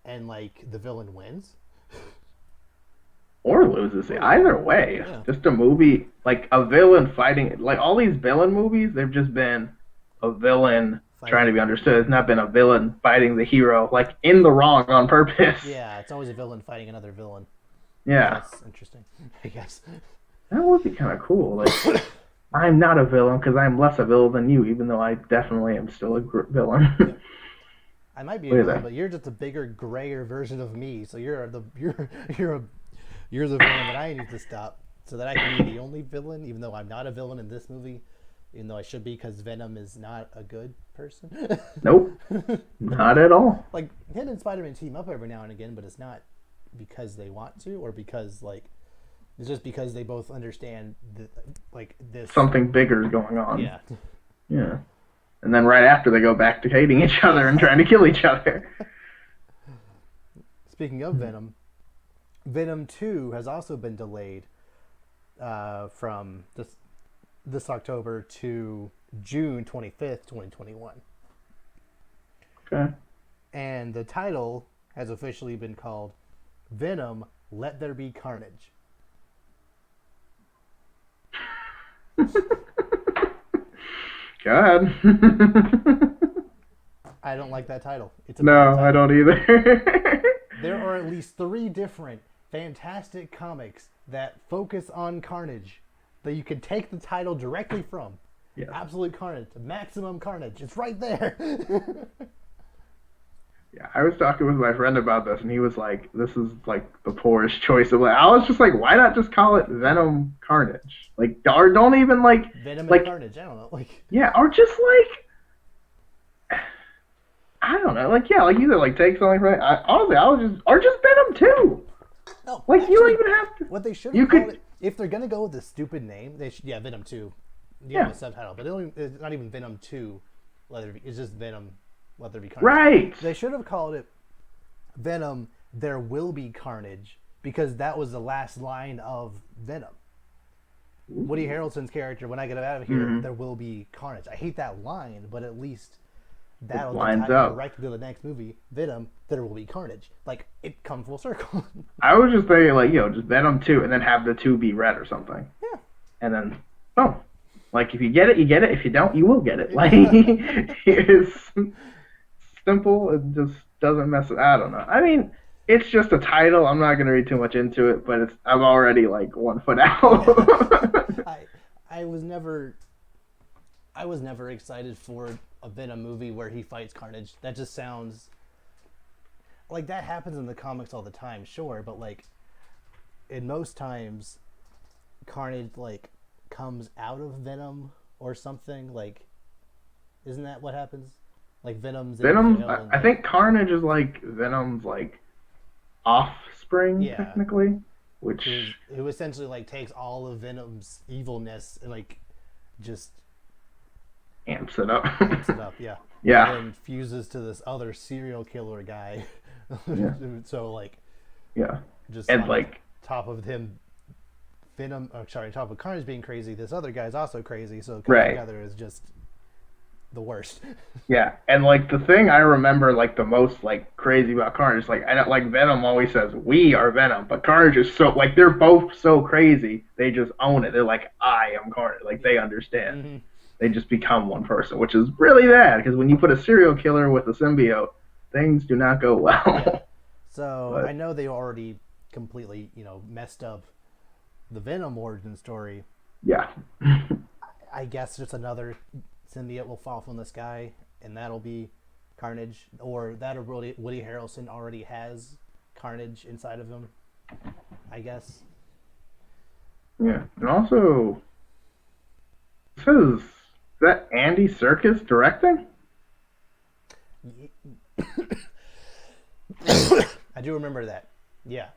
and like the villain wins or loses. Either way, just a movie like a villain fighting. Like all these villain movies, they've just been a villain trying to be understood. It's not been a villain fighting the hero like in the wrong on purpose. Yeah, it's always a villain fighting another villain. Yeah, that's interesting, I guess. That would be kind of cool. Like, I'm not a villain because I'm less a villain than you, even though I definitely am still a villain. Yeah. I might be a villain, but you're just a bigger, grayer version of me. So you're the villain that I need to stop, so that I can be the only villain, even though I'm not a villain in this movie, even though I should be, because Venom is not a good person. Nope, not at all. Like him and Spider-Man team up every now and again, but it's not because they want to, or because like it's just because they both understand that like this something bigger is going on. Yeah. Yeah. And then right after they go back to hating each other and trying to kill each other. Speaking of Venom, Venom 2 has also been delayed from this October to June 25th, 2021. Okay. And the title has officially been called Venom, Let There Be Carnage. God. I don't like that title. It's a no, bad title. I don't either. There are at least 3 different fantastic comics that focus on Carnage that you can take the title directly from. Yeah. Absolute Carnage, Maximum Carnage. It's right there. Yeah, I was talking with my friend about this, and he was like, "This is like the poorest choice of." I was just like, "Why not just call it Venom Carnage? Like, or don't even like Venom like, and Carnage." I don't know, like yeah, or just like I don't know, like yeah, like either like take something from it. Honestly, I was just Venom 2. no, Like actually, you don't even have to. what they should have called it, if they're gonna go with a stupid name, they should Venom 2. The subtitle, but it's not even Venom 2. It's just Venom. Let There Be Carnage. Right. They should have called it Venom, There Will Be Carnage, because that was the last line of Venom. Woody Harrelson's character, when I get out of here, there will be carnage. I hate that line, but at least that'll lines up directly to the next movie. Venom, There Will Be Carnage. Like, it comes full circle. I was just thinking, like, just Venom 2, and then have the 2 be red or something. Yeah. And then, boom. Like, if you get it, you get it. If you don't, you will get it. Like, it's simple and just doesn't mess with, I don't know. I mean, it's just a title. I'm not gonna read too much into it, but it's I'm already like 1 foot Yeah, out. I I was never I was never excited for a Venom movie where he fights Carnage. That just sounds like that happens in the comics all the time, sure, but like in most times Carnage like comes out of Venom or something. Like, isn't that what happens? Like Venom's in Venom's jail and I like think Carnage is like Venom's like offspring yeah, technically, which who essentially like takes all of Venom's evilness and like just amps it up. amps it up, yeah, and Yeah, then fuses to this other serial killer guy. yeah, So like yeah, just and on like top of him, Venom. Oh, sorry, on top of Carnage being crazy, this other guy's also crazy. So coming right. together is just the worst. Yeah, and like the thing I remember like the most like crazy about Carnage is like I don't like Venom always says we are Venom, but Carnage is so like they're both so crazy they just own it. They're like I am Carnage, like they understand. Mm-hmm. They just become one person, which is really bad because when you put a serial killer with a symbiote, things do not go Yeah. well. So I But know they already completely, messed up the Venom origin story. yeah, I guess just another symbiote will fall from the sky, and that'll be Carnage, or that or Woody Harrelson already has Carnage inside of him. I guess. yeah, and also this is that Andy Serkis directing? I do remember that. Yeah,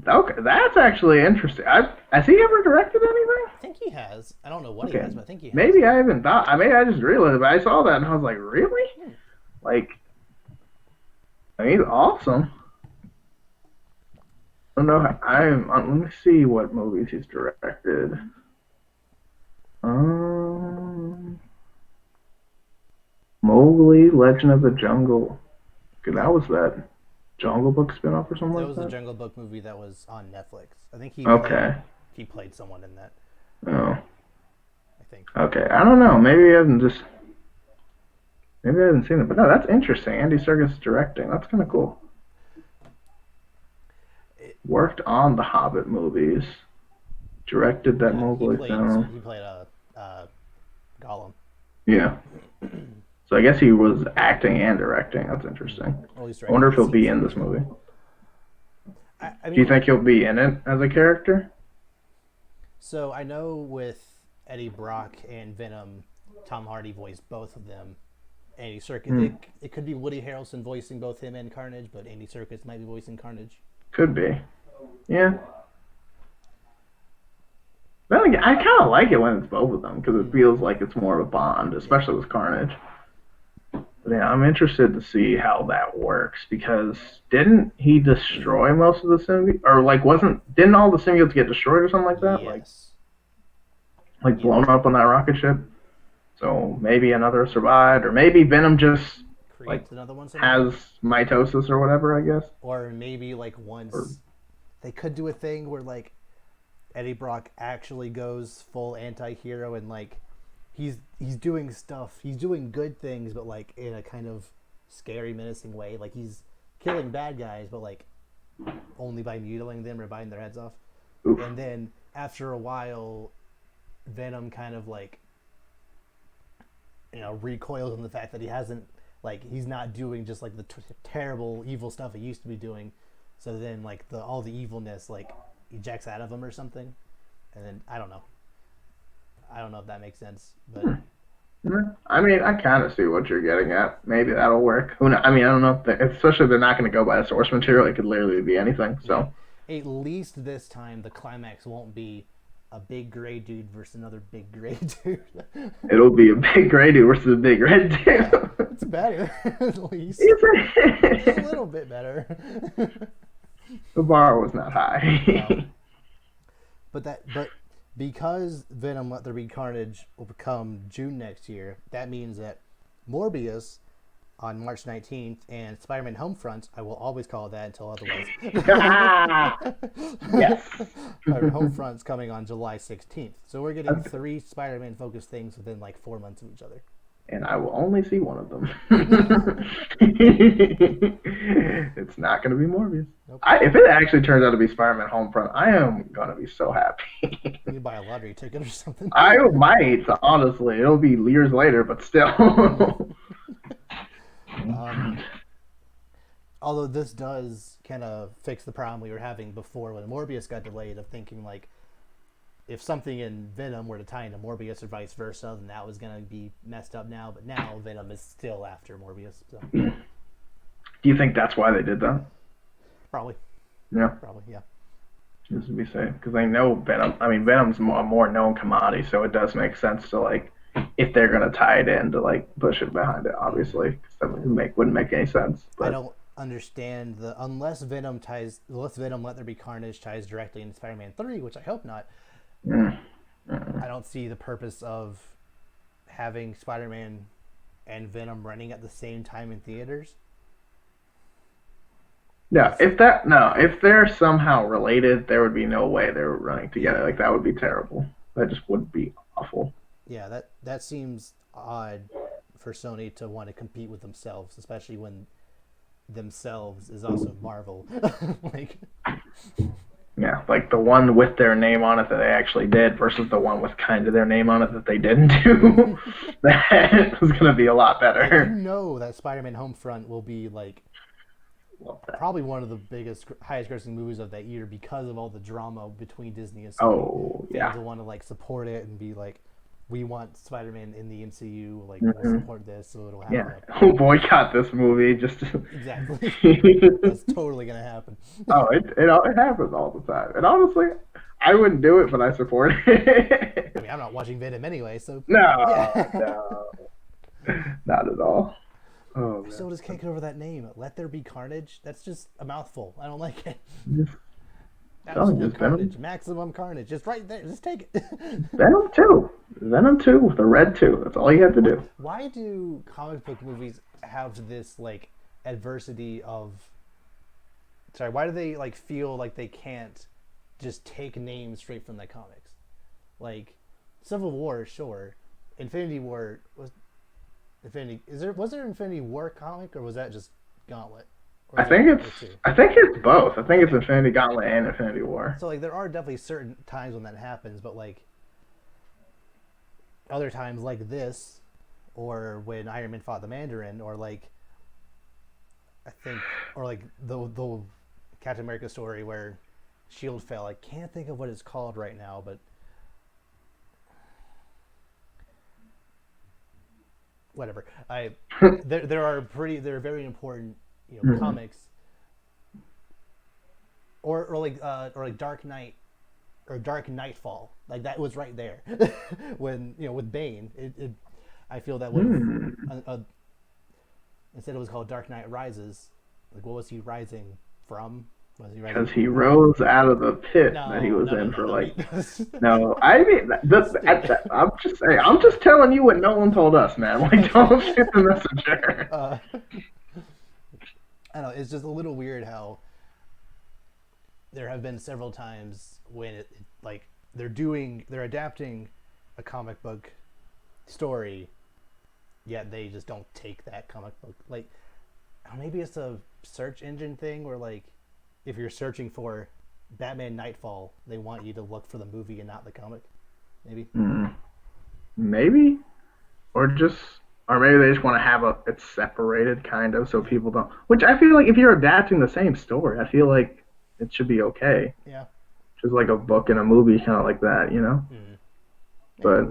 Okay, that's actually interesting. Has he ever directed anything? I think he has. I don't know what he Okay. has, but I think he has. Maybe I haven't thought. I mean, I just realized, but I saw that and I was like, really? Hmm. Like, I mean, he's awesome. I don't know. Let me see what movies he's directed. Um, Mowgli, Legend of the Jungle. Okay, that was that Jungle Book spinoff or something That like was the that. Jungle Book movie that was on Netflix. I think Okay. he played someone in that. Oh, I think. okay. I don't know. Maybe I haven't seen it, but no, that's interesting. Andy Serkis directing. That's kind of cool. It, Worked on the Hobbit movies. Directed that yeah, Mowgli film. he played Gollum. Yeah. So I guess he was acting and directing. That's interesting. Or at least I wonder directed if the he'll scene be in this sequence. movie. I Do you mean, think he'll be in it as a character? so I know with Eddie Brock and Venom, Tom Hardy voiced both of them. Andy Serkis. Hmm. It could be Woody Harrelson voicing both him and Carnage, but Andy Serkis might be voicing Carnage. Could be. Yeah. Then again, I kind of like it when it's both of them because it Mm. feels like it's more of a bond, Yeah. especially with Carnage. But yeah, I'm interested to see how that works because didn't he destroy most of the symbiotes? Or like didn't all the symbiotes get destroyed or something like that? Yes. Like Yeah. blown up on that rocket ship? So maybe another survived, or maybe Venom just like Creates another one somehow. has mitosis or whatever, I guess. Or maybe like Or once they could do a thing where like Eddie Brock actually goes full anti-hero and like he's doing stuff, he's doing good things, but like in a kind of scary, menacing way. Like he's killing bad guys, but like only by mutilating them or biting their heads off. oof. And then after a while, Venom kind of like recoils on the fact that he hasn't like he's not doing just like the terrible evil stuff he used to be doing. So then like all the evilness like ejects out of him or something, and then I don't know. I don't know if that makes sense, but I mean, I kind of see what you're getting at. Maybe that'll work. Who knows? I mean, I don't know. Especially if they're not going to go by the source material, it could literally be anything. yeah. So At least this time the climax won't be a big gray dude versus another big gray dude. it'll be a big gray dude versus a big red Yeah, dude. it's better at least. Is It's a it? little bit better. The bar was not No. high. But because Venom Let There Be Carnage will come June next year, that means that Morbius on March 19th and Spider-Man Homefront, I will always call it that until otherwise. Yes. Spider-Man Homefront's coming on July 16th. So we're getting three Spider-Man focused things within like 4 months of each other. and I will only see one of them. It's not going to be Morbius. Nope. If it actually turns out to be Spider-Man Homefront, I am going to be so happy. You buy a lottery ticket or something. I might, honestly. It'll be years later, but still. um, although this does kind of fix the problem we were having before when Morbius got delayed of thinking like if something in Venom were to tie into Morbius or vice versa, then that was going to be messed up now. But now Venom is still after Morbius. So. Do you think that's why they did that? Probably. Yeah. Probably, yeah. Just to be safe. Because I know Venom. I mean, Venom's a more known commodity, so it does make sense to, like, if they're going to tie it in, to, like, push it behind it, obviously. Because that wouldn't make any sense. But I don't understand unless Venom Let There Be Carnage ties directly into Spider-Man 3, which I hope not. I don't see the purpose of having Spider-Man and Venom running at the same time in theaters. Yeah, if they're somehow related, there would be no way they were running together. Like, that would be terrible. That just would be awful. Yeah, that seems odd for Sony to want to compete with themselves, especially when themselves is also Marvel. Like, yeah, like the one with their name on it that they actually did versus the one with kind of their name on it that they didn't do. That was going to be a lot better. You know that Spider-Man Homefront will be like probably one of the highest grossing movies of that year because of all the drama between Disney and Sony. Oh, yeah. Fans will want to like support it and be like, we want Spider-Man in the MCU. Like, we'll support this, so it'll happen. Yeah, we'll boycott this movie. Just exactly. That's totally gonna happen. Oh, it happens all the time. And honestly, I wouldn't do it, but I support it. I mean, I'm not watching Venom anyway, so no, yeah. Not at all. Oh, I still just can't get over that name. Let There Be Carnage. That's just a mouthful. I don't like it. Absolute Carnage. Venom. Maximum Carnage. Just right there. Just take it. Venom 2. Venom 2 with the red 2. That's all you have to do. Why do comic book movies have this, like, adversity of... Sorry, why do they, like, feel like they can't just take names straight from the comics? Like, Civil War, sure. Infinity War was... Was there an Infinity War comic, or was that just Gauntlet? I think it's both. I think it's Infinity Gauntlet and Infinity War. So like there are definitely certain times when that happens, but like other times like this, or when Iron Man fought the Mandarin, or like the Captain America story where Shield fell. I can't think of what it's called right now, but whatever. There are very important comics, or like Dark Knight or Dark Nightfall, like that was right there when with Bane. I feel that would instead it was called Dark Knight Rises. Like, what was he rising from? Because he rose out of the pit that he was in for like. No, I mean, I'm just telling you what Nolan told us, man. Like, don't shoot the messenger. I don't know. It's just a little weird how there have been several times when they're adapting a comic book story, yet they just don't take that comic book. Like, maybe it's a search engine thing where like, if you're searching for Batman Nightfall, they want you to look for the movie and not the comic. Maybe. Maybe, or maybe they just want to have it's separated kind of so people don't. Which I feel like if you're adapting the same story, I feel like it should be okay. Yeah. Just like a book and a movie, kind of like that, But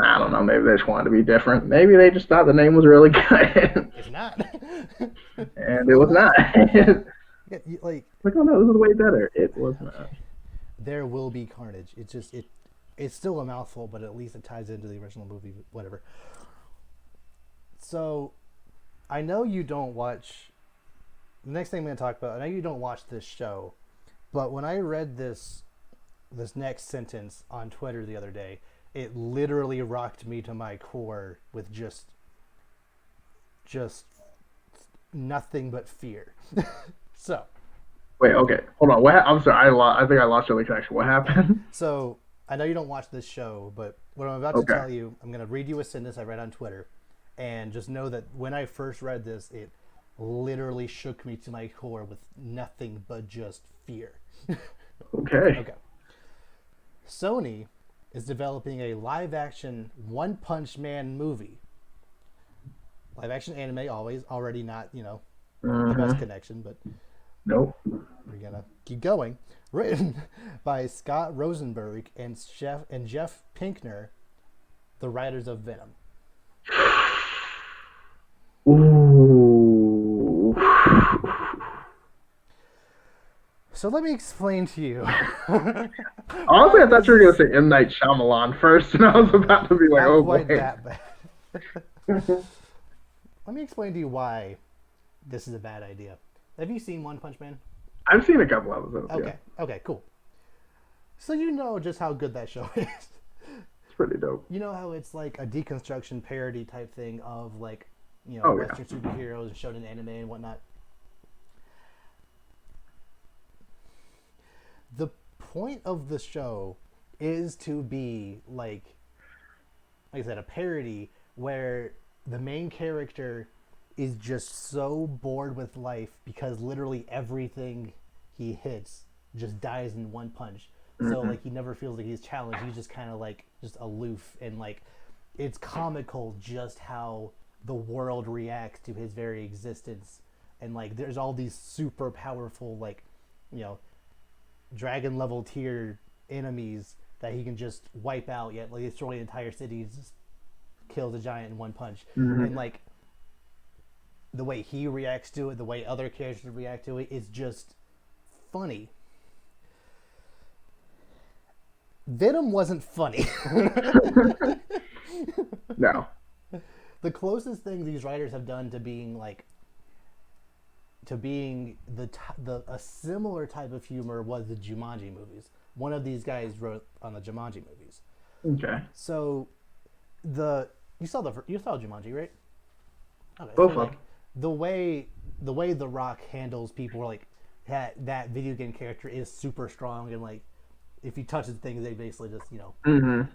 I don't know. Maybe they just wanted to be different. Maybe they just thought the name was really good. It's not. And it was not. Like, oh no, this is way better. It was not. There will be Carnage. It's still a mouthful, but at least it ties into the original movie. Whatever. So, I know you don't watch. The next thing I'm going to talk about. I know you don't watch this show, but when I read this next sentence on Twitter the other day, it literally rocked me to my core with just nothing but fear. So, wait, okay, hold on. I'm sorry, I think I lost your connection. What happened? So, I know you don't watch this show, but what I'm about to tell you, I'm going to read you a sentence I read on Twitter, And just know that when I first read this, it literally shook me to my core with nothing but just fear. Okay. Okay. Sony is developing a live-action One Punch Man movie. Live-action anime already not, the best connection, but Nope. we're gonna keep going. Written by Scott Rosenberg and Jeff Pinkner, the writers of Venom. Ooh. So let me explain to you. Honestly, I thought you were gonna say M. Night Shyamalan first, and I was about to be like, Not "Oh quite boy." that bad. Let me explain to you why this is a bad idea. Have you seen One Punch Man? I've seen a couple episodes. Okay. Yeah. Okay, cool. So you know just how good that show is. It's pretty dope. You know how it's like a deconstruction parody type thing of like, Oh, yeah. Western superheroes and shonen anime and whatnot. The point of the show is to be like I said, a parody where the main character is just so bored with life because literally everything he hits just dies in one punch. So like he never feels like he's challenged. He's just kind of like just aloof, and like it's comical just how the world reacts to his very existence. And like there's all these super powerful like dragon level tier enemies that he can just wipe out, yet like destroy an entire city, just kills a giant in one punch. And like the way he reacts to it, the way other characters react to it, is just funny. Venom wasn't funny. No. The closest thing these writers have done to being like a similar type of humor was the Jumanji movies. One of these guys wrote on the Jumanji movies. Okay. So you saw Jumanji, right? Okay, Both so, of like, the way The Rock handles people, like that video game character is super strong, and like if he touches things, they basically just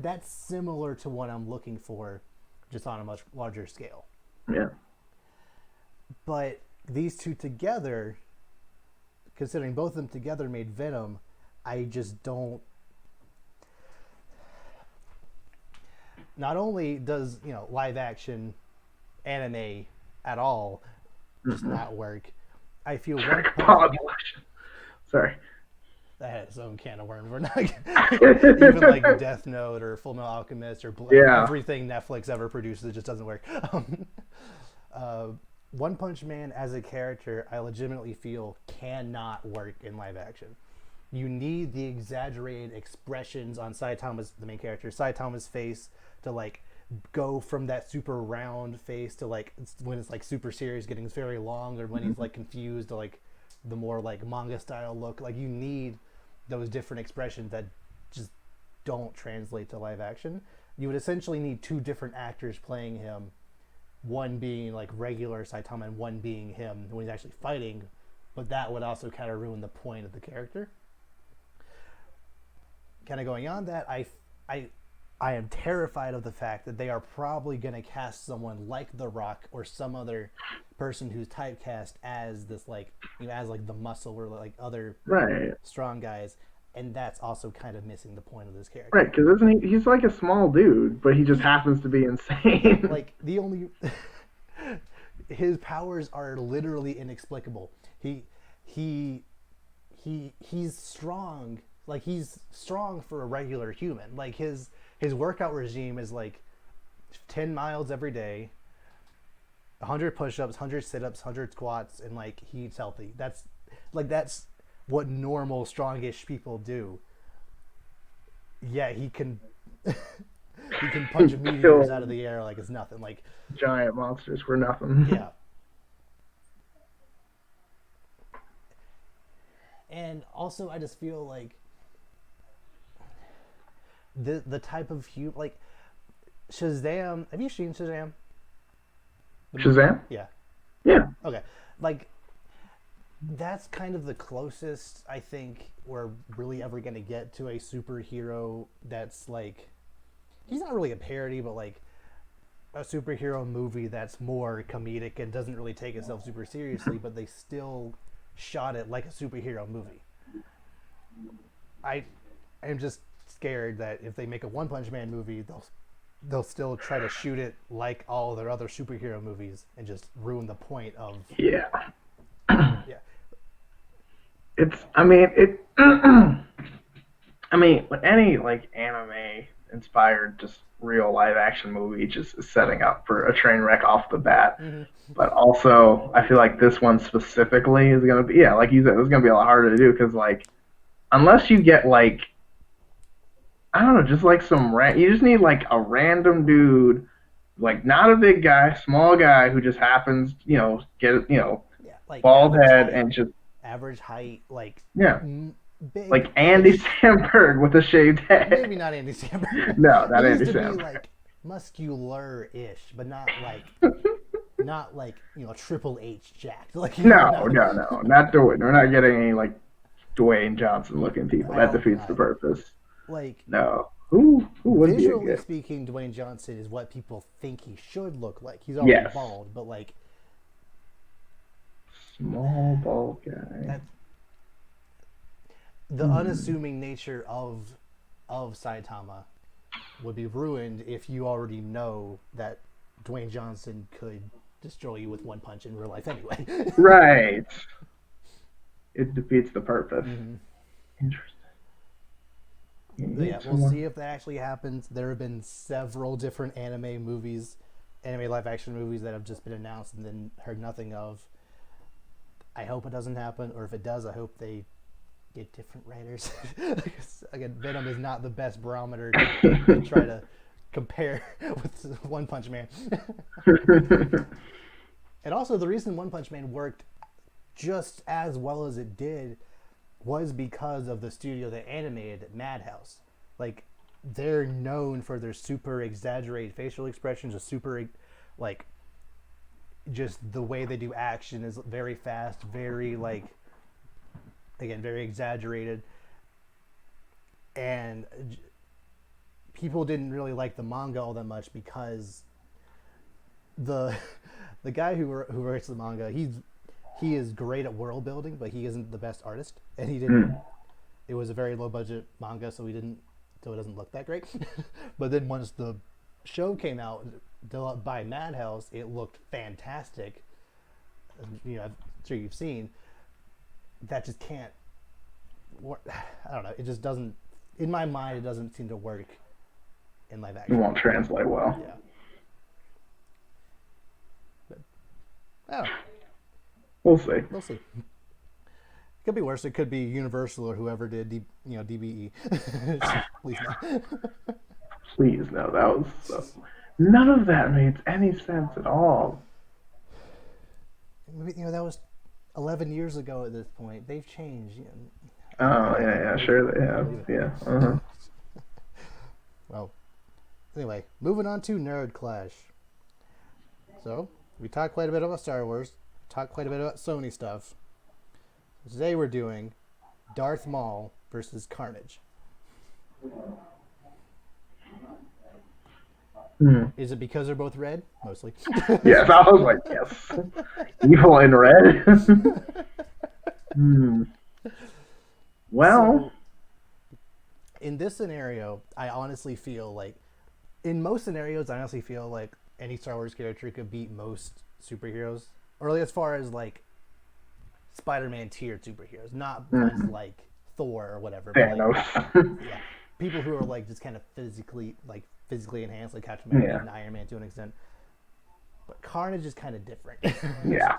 that's similar to what I'm looking for, just on a much larger scale. Yeah. But these two together, considering both of them together made Venom, I just don't. Not only does live action anime at all just not work, I feel Sorry. That had its own can of worms. We're not even like Death Note or Full Metal Alchemist or everything Netflix ever produces. It just doesn't work. One Punch Man as a character, I legitimately feel cannot work in live action. You need the exaggerated expressions on Saitama's, the main character, Saitama's face to like go from that super round face to like when it's like super serious, getting very long, or when he's like confused to like the more like manga style look. Like you need those different expressions that just don't translate to live action. You would essentially need two different actors playing him, one being like regular Saitama and one being him when he's actually fighting, but that would also kind of ruin the point of the character. Kind of going on that, I am terrified of the fact that they are probably going to cast someone like The Rock or some other person who's typecast as this like as like the muscle or like other strong guys, and that's also kind of missing the point of this character. Right, because isn't he's like a small dude, but he just happens to be insane. Like the only his powers are literally inexplicable. He's strong. Like he's strong for a regular human. Like his workout regime is like 10 miles every day, 100 push-ups, 100 sit-ups, 100 squats, and like he eats healthy. That's what normal strongish people do. Yeah, he can punch meteors out of the air like it's nothing. Like giant monsters for nothing. Yeah. And also I just feel like the type of like Shazam. Have you seen Shazam? Shazam? Yeah. Yeah. Okay. Like that's kind of the closest I think we're really ever going to get to a superhero that's like, he's not really a parody, but like a superhero movie that's more comedic and doesn't really take itself super seriously, but they still shot it like a superhero movie. I am just scared that if they make a One Punch Man movie, they'll still try to shoot it like all their other superhero movies and just ruin the point of Yeah. yeah. It's. I mean it. I mean, with any like anime inspired, just real live action movie, just is setting up for a train wreck off the bat. Mm-hmm. But also, I feel like this one specifically is gonna be, yeah, like you said, it's gonna be a lot harder to do because like unless you get like, I don't know, just like you just need like a random dude, like not a big guy, small guy who just happens, get Yeah, like bald head and just average height, like yeah, big, like Andy Samberg with a shaved head. Maybe not Andy Samberg. No, not he Andy needs to Samberg. be like muscular-ish, but not like Triple H jacked. Like No, not Dwayne. We're not getting any like Dwayne Johnson looking people. That defeats the purpose. Like No. Who would be a visually good? speaking, Dwayne Johnson is what people think he should look like. He's already bald, but like small bald guy. The unassuming nature of Saitama would be ruined if you already know that Dwayne Johnson could destroy you with one punch in real life anyway. Right. It defeats the purpose. Mm-hmm. Interesting. Yeah, we'll see if that actually happens. There have been several different anime live action movies that have just been announced and then heard nothing of. I hope it doesn't happen, or if it does, I hope they get different writers. Again, Venom is not the best barometer to try to compare with One Punch Man. And also, the reason One Punch Man worked just as well as it did was because of the studio that animated Madhouse. Like, they're known for their super exaggerated facial expressions, like, just the way they do action is very fast, very, like, again, very exaggerated. And people didn't really like the manga all that much because the guy who writes the manga, he is great at world building, but he isn't the best artist, and he didn't. It was a very low budget manga, so it doesn't look that great. But then once the show came out, developed by Madhouse, it looked fantastic. I'm sure you've seen. That just can't work. I don't know. It just doesn't. In my mind, it doesn't seem to work in live action. It won't translate well. Yeah. But, I don't know. We'll see. We'll see. It could be worse. It could be Universal or whoever did DBE. Please no. Please no. That was none of that made any sense at all. That was 11 years ago at this point. They've changed. Oh yeah, sure they have. Yeah. Uh-huh. Well, anyway, moving on to Nerd Clash. So we talked quite a bit about Star Wars. Talked quite a bit about Sony stuff. Today we're doing Darth Maul versus Carnage. Is it because they're both red? Mostly. Yes, I was like, yes. Evil in red. Well. So, in this scenario, I honestly feel like, in most scenarios, I honestly feel like any Star Wars character could beat most superheroes. Or as far as like Spider-Man tiered superheroes, not ones like Thor or whatever. Thanos. Like, yeah, people who are like just kind of physically enhanced, like Captain America and Iron Man to an extent. But Carnage is kind of different. Yeah.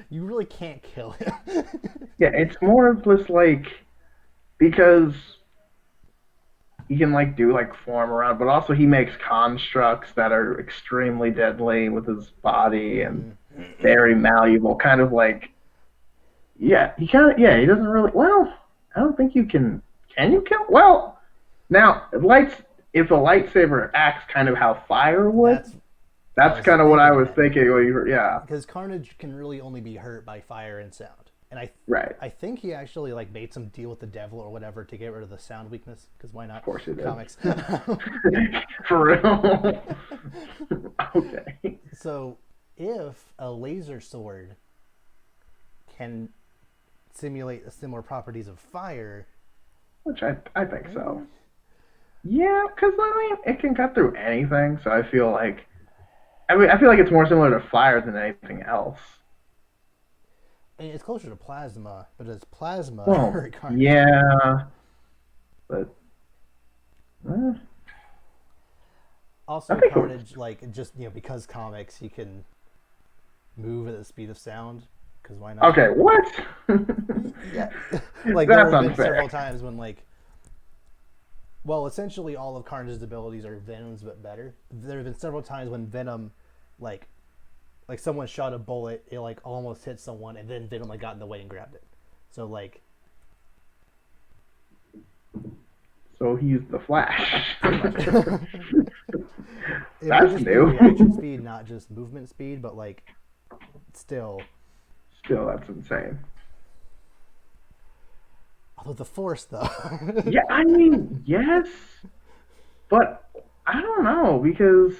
You really can't kill him. Yeah, it's more of just like, because he can like do like form around, but also he makes constructs that are extremely deadly with his body and very malleable. Kind of like, he doesn't really. Well, I don't think you can. Can you kill? Well, now if a lightsaber acts kind of how fire would. That's kind of what I was thinking. Yeah. Because Carnage can really only be hurt by fire and sound. And Right. I think he actually like made some deal with the devil or whatever to get rid of the sound weakness. Because why not? Of course he did. Comics. For real. Okay. So if a laser sword can simulate the similar properties of fire, Which I think so. Yeah, because I mean, it can cut through anything, so I feel like. I mean, I feel like it's more similar to fire than anything else. I mean, it's closer to plasma, but does plasma Well, hurt Carnage? yeah, but eh, I Also, think it would. Carnage, like, just, because comics, he can move at the speed of sound, because why not? Okay, what? Yeah. Like, there That's have been unfair. several times when, like, well, essentially all of Carnage's abilities are Venom's, but better. There have been several times when Venom, like, someone shot a bullet, it, like, almost hit someone, and then Venom, like, got in the way and grabbed it. So, like, So he's the Flash. pretty much. It would That's just be new. reaction speed, not just movement speed, but, like, still. Still, that's insane. Although the Force, though. Yeah, I mean, yes, but I don't know because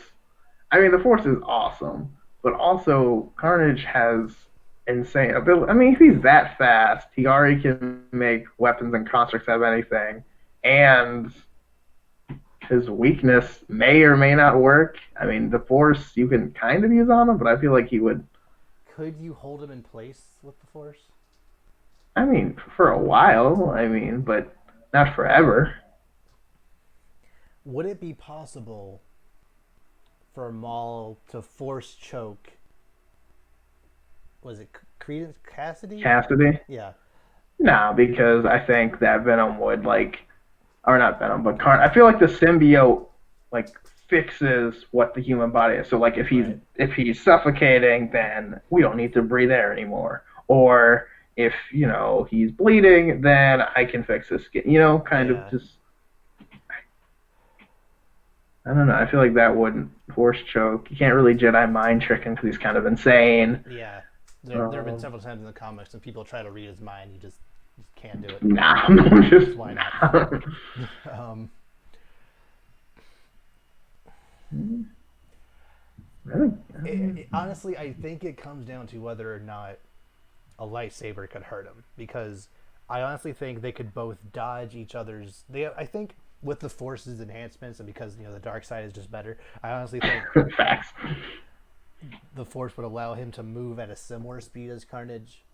I mean the Force is awesome, but also Carnage has insane ability. I mean, if he's that fast, he already can make weapons and constructs out of anything, and his weakness may or may not work. I mean, the Force you can kind of use on him, but I feel like he would. Could you hold him in place with the Force? I mean, for a while. I mean, but not forever. Would it be possible for Maul to Force choke? Was it Credence Cassidy? Cassidy? Yeah. No, because I think that Venom would like, or not Venom, but I feel like the symbiote like fixes what the human body is. So like Right. if he's suffocating, then we don't need to breathe air anymore. Or if he's bleeding, then I can fix his skin. Kind of Yeah. just I don't know. I feel like that wouldn't horse choke. You can't really Jedi mind trick him because he's kind of insane. Yeah. There have been Um, several times in the comics when people try to read his mind, you just can't do it. nah, no, just Why not? Um, really. honestly, I think it comes down to whether or not a lightsaber could hurt him, because I honestly think they could both dodge each other's. I think with the Force's enhancements, and because the dark side is just better, I honestly think Facts. the Force would allow him to move at a similar speed as Carnage.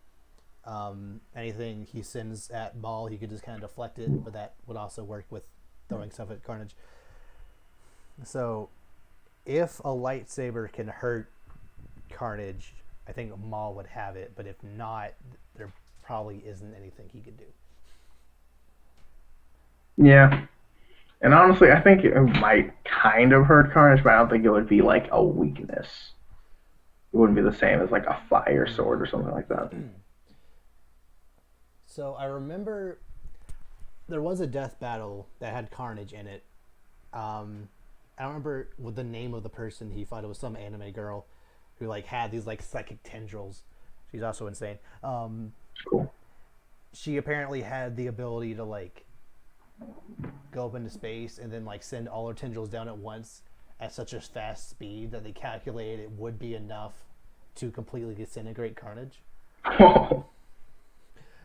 Anything he sends at Maul, he could just kind of deflect it, but that would also work with throwing stuff at Carnage. So, if a lightsaber can hurt Carnage, I think Maul would have it, but if not, there probably isn't anything he could do. Yeah. And honestly, I think it might kind of hurt Carnage, but I don't think it would be like a weakness. It wouldn't be the same as like a fire sword or something like that. So I remember there was a death battle that had Carnage in it. I don't remember what the name of the person he fought. It was some anime girl who like had these like psychic tendrils. She's also insane. Cool. She apparently had the ability to like go up into space and then like send all her tendrils down at once at such a fast speed that they calculated it would be enough to completely disintegrate Carnage.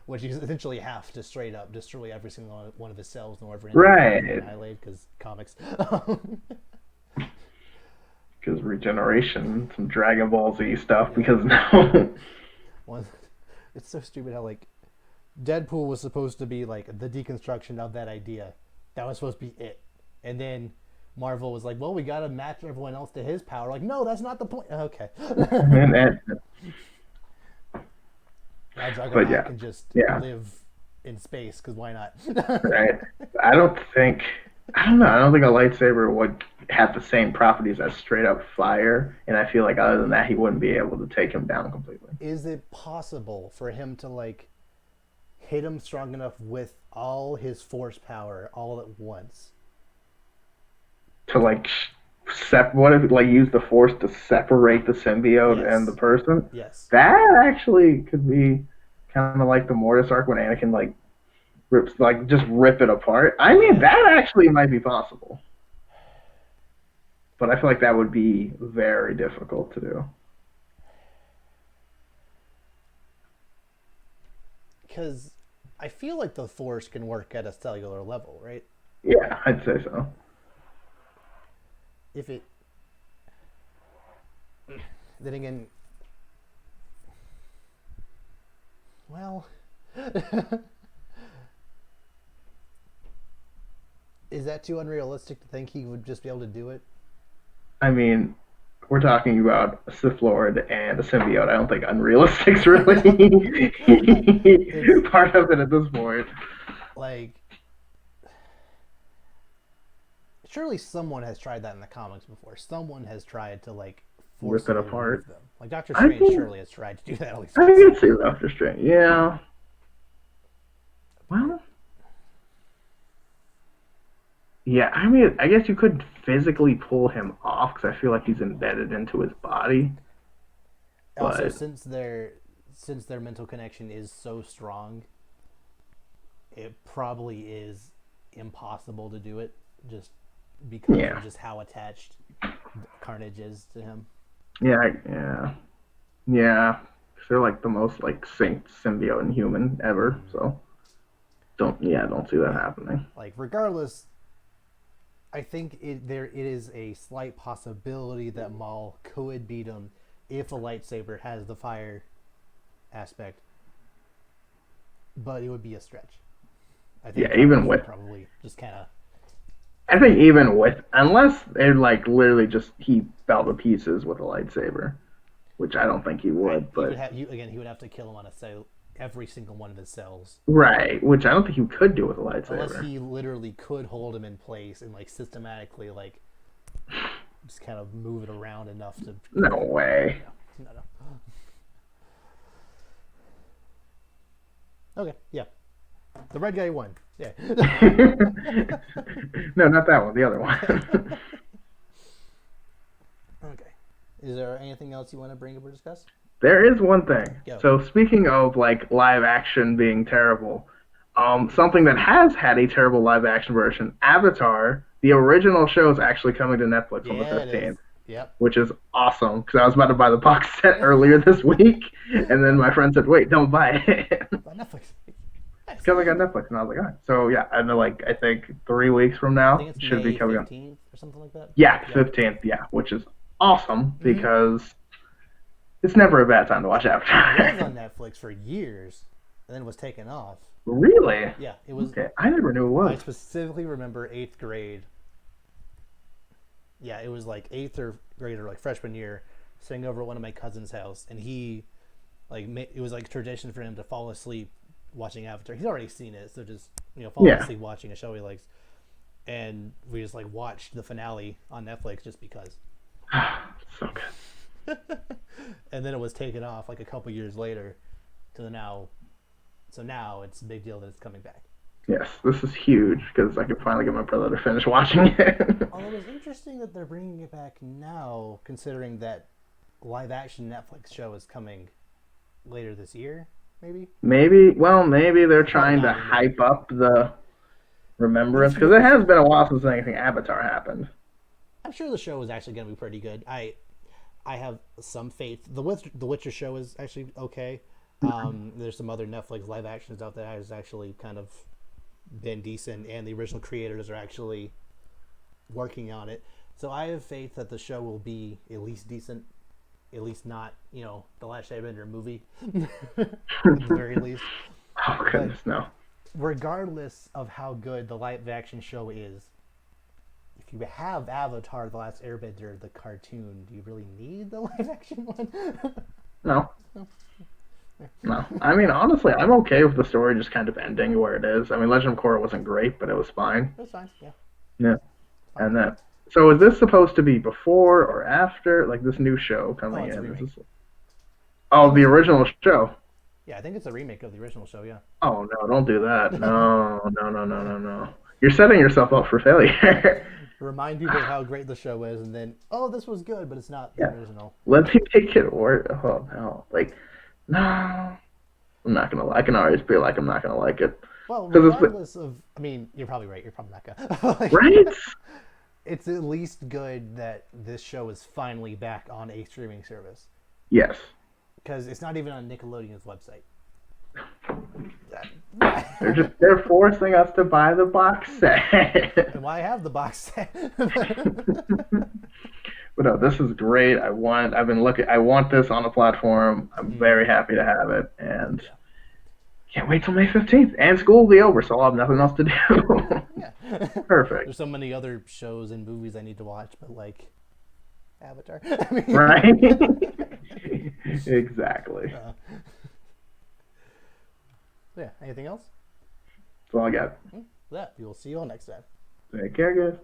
Which you essentially have to straight up destroy every single one of his cells in order for him to be Right. annihilated, because comics. Because regeneration, some Dragon Ball Z stuff. Because no. One, it's so stupid how like Deadpool was supposed to be like the deconstruction of that idea. That was supposed to be it, and then Marvel was like, "Well, we gotta match everyone else to his power." Like, no, that's not the point. Okay. Now But Juggernaut yeah, can just yeah, live in space, because why not? right. I don't think. I don't know. I don't think a lightsaber would have the same properties as straight up fire, and I feel like other than that, he wouldn't be able to take him down completely. Is it possible for him to like hit him strong enough with all his force power all at once? To like what if like use the force to separate the symbiote and the Yes. person? Yes. That actually could be kind of like the Mortis arc when Anakin like rips like just rip it apart. I mean, Yeah, that actually might be possible, but I feel like that would be very difficult to do. because I feel like the Force can work at a cellular level, right? Yeah, I'd say so. If it, then again, well, is that too unrealistic to think he would just be able to do it? I mean, we're talking about a Sith Lord and a symbiote. I don't think unrealistic's really It's part of it at this point. like surely someone has tried that in the comics before. Someone has tried to like Rip it forcibly apart. remove them. Like Doctor I Strange think surely has tried to do that at least I once. can see Doctor Strange. Yeah. But Well, yeah. I mean, I guess you could physically pull him off because I feel like he's embedded into his body. also, But since their mental connection is so strong, it probably is impossible to do it just because of yeah, just how attached Carnage is to him. yeah. Yeah, 'cause they're like the most like synced symbiote and human ever. Mm. So don't see that happening. Like regardless, I think it is a slight possibility that Maul could beat him if a lightsaber has the fire aspect, but it would be a stretch. I think Yeah, even Carnage would with probably just kind of I think even with unless it like literally just he fell to pieces with a lightsaber, which I don't think he right. would, He would but have he would have to kill him on a cell, every single one of his cells, right, which I don't think he could do with a unless lightsaber. he literally could hold him in place and like systematically like just kind of move it around enough to No way. no no. Okay, yeah, the red guy won. Yeah. No, not that one, the other one. Okay. Is there anything else you want to bring up or discuss? There is one thing. Go. So speaking of like live action being terrible, something that has had a terrible live action version, Avatar, the original show is actually coming to Netflix on the Yeah, it is. 15th, Yep. which is awesome because I was about to buy the box set earlier this week, and then my friend said, "Wait, don't buy it." On Netflix. It's Nice. coming on Netflix, and I was like, "All right." So yeah, and then like I think 3 weeks from I now think it's it should be May coming on. 15th or something like that. Yeah, Yep. 15th. Yeah, which is awesome Mm-hmm. because it's never a bad time to watch It was Avatar. on Netflix for years, and then was taken off. Really? Yeah, it was. Okay, I never knew it I was. specifically remember eighth grade. Yeah, it was like eighth or grade or like freshman year, sitting over at one of my cousin's house, and he, like, it was like tradition for him to fall asleep watching Avatar. He's already seen it, so just falling Yeah. asleep watching a show he likes, and we just like watched the finale on Netflix just because. So good. And then it was taken off like a couple years later to the now. So now it's a big deal that it's coming back. Yes, this is huge because I could finally get my brother to finish watching it. Although it's interesting that they're bringing it back now, considering that live action Netflix show is coming later this year, maybe? maybe they're Probably trying to not anymore. hype up the remembrance I'm because sure, it has been a while since anything Avatar happened. I'm sure the show is actually going to be pretty good. I have some faith. The Witcher show is actually okay. There's some other Netflix live actions out there that has actually kind of been decent, and the original creators are actually working on it. So I have faith that the show will be at least decent, at least not the Last Airbender movie, at the very least. Oh But goodness, no. regardless of how good the live action show is, if you have Avatar: The Last Airbender, the cartoon, do you really need the live action one? No. No. I mean, honestly, I'm okay with the story just kind of ending where it is. I mean, Legend of Korra wasn't great, but it was fine. That's fine. Yeah, Yeah. fine. And then, so is this supposed to be before or after, like this new show Oh, coming it's a in? remake. I Oh, think the it's original show. yeah, I think it's a remake of the original show. Yeah. Oh no, don't do that. No, no, no, no, no, no. You're setting yourself up for failure. Remind people how great the show is, and then this was good, but it's not the Yeah. original. Let me make it work. Oh no. Like, no. I'm not gonna. I can already feel like I'm not gonna like it Well, because it's regardless of, I mean, you're probably right. You're probably not gonna. Like, right. it's at least good that this show is finally back on a streaming service Yes. because it's not even on Nickelodeon's website. They're forcing us to buy the box set. And why have the box set? But no, this is great. I've been looking. I want this on the platform. I'm very happy to have it, and Yeah. can't wait till May 15th. And school will be over, so I'll have nothing else to do. Yeah. Perfect. There's so many other shows and movies I need to watch, but like Avatar. I mean, Right? Exactly. Yeah. Anything else? That's all I got. Yeah. We will see you all next time. Take care, guys.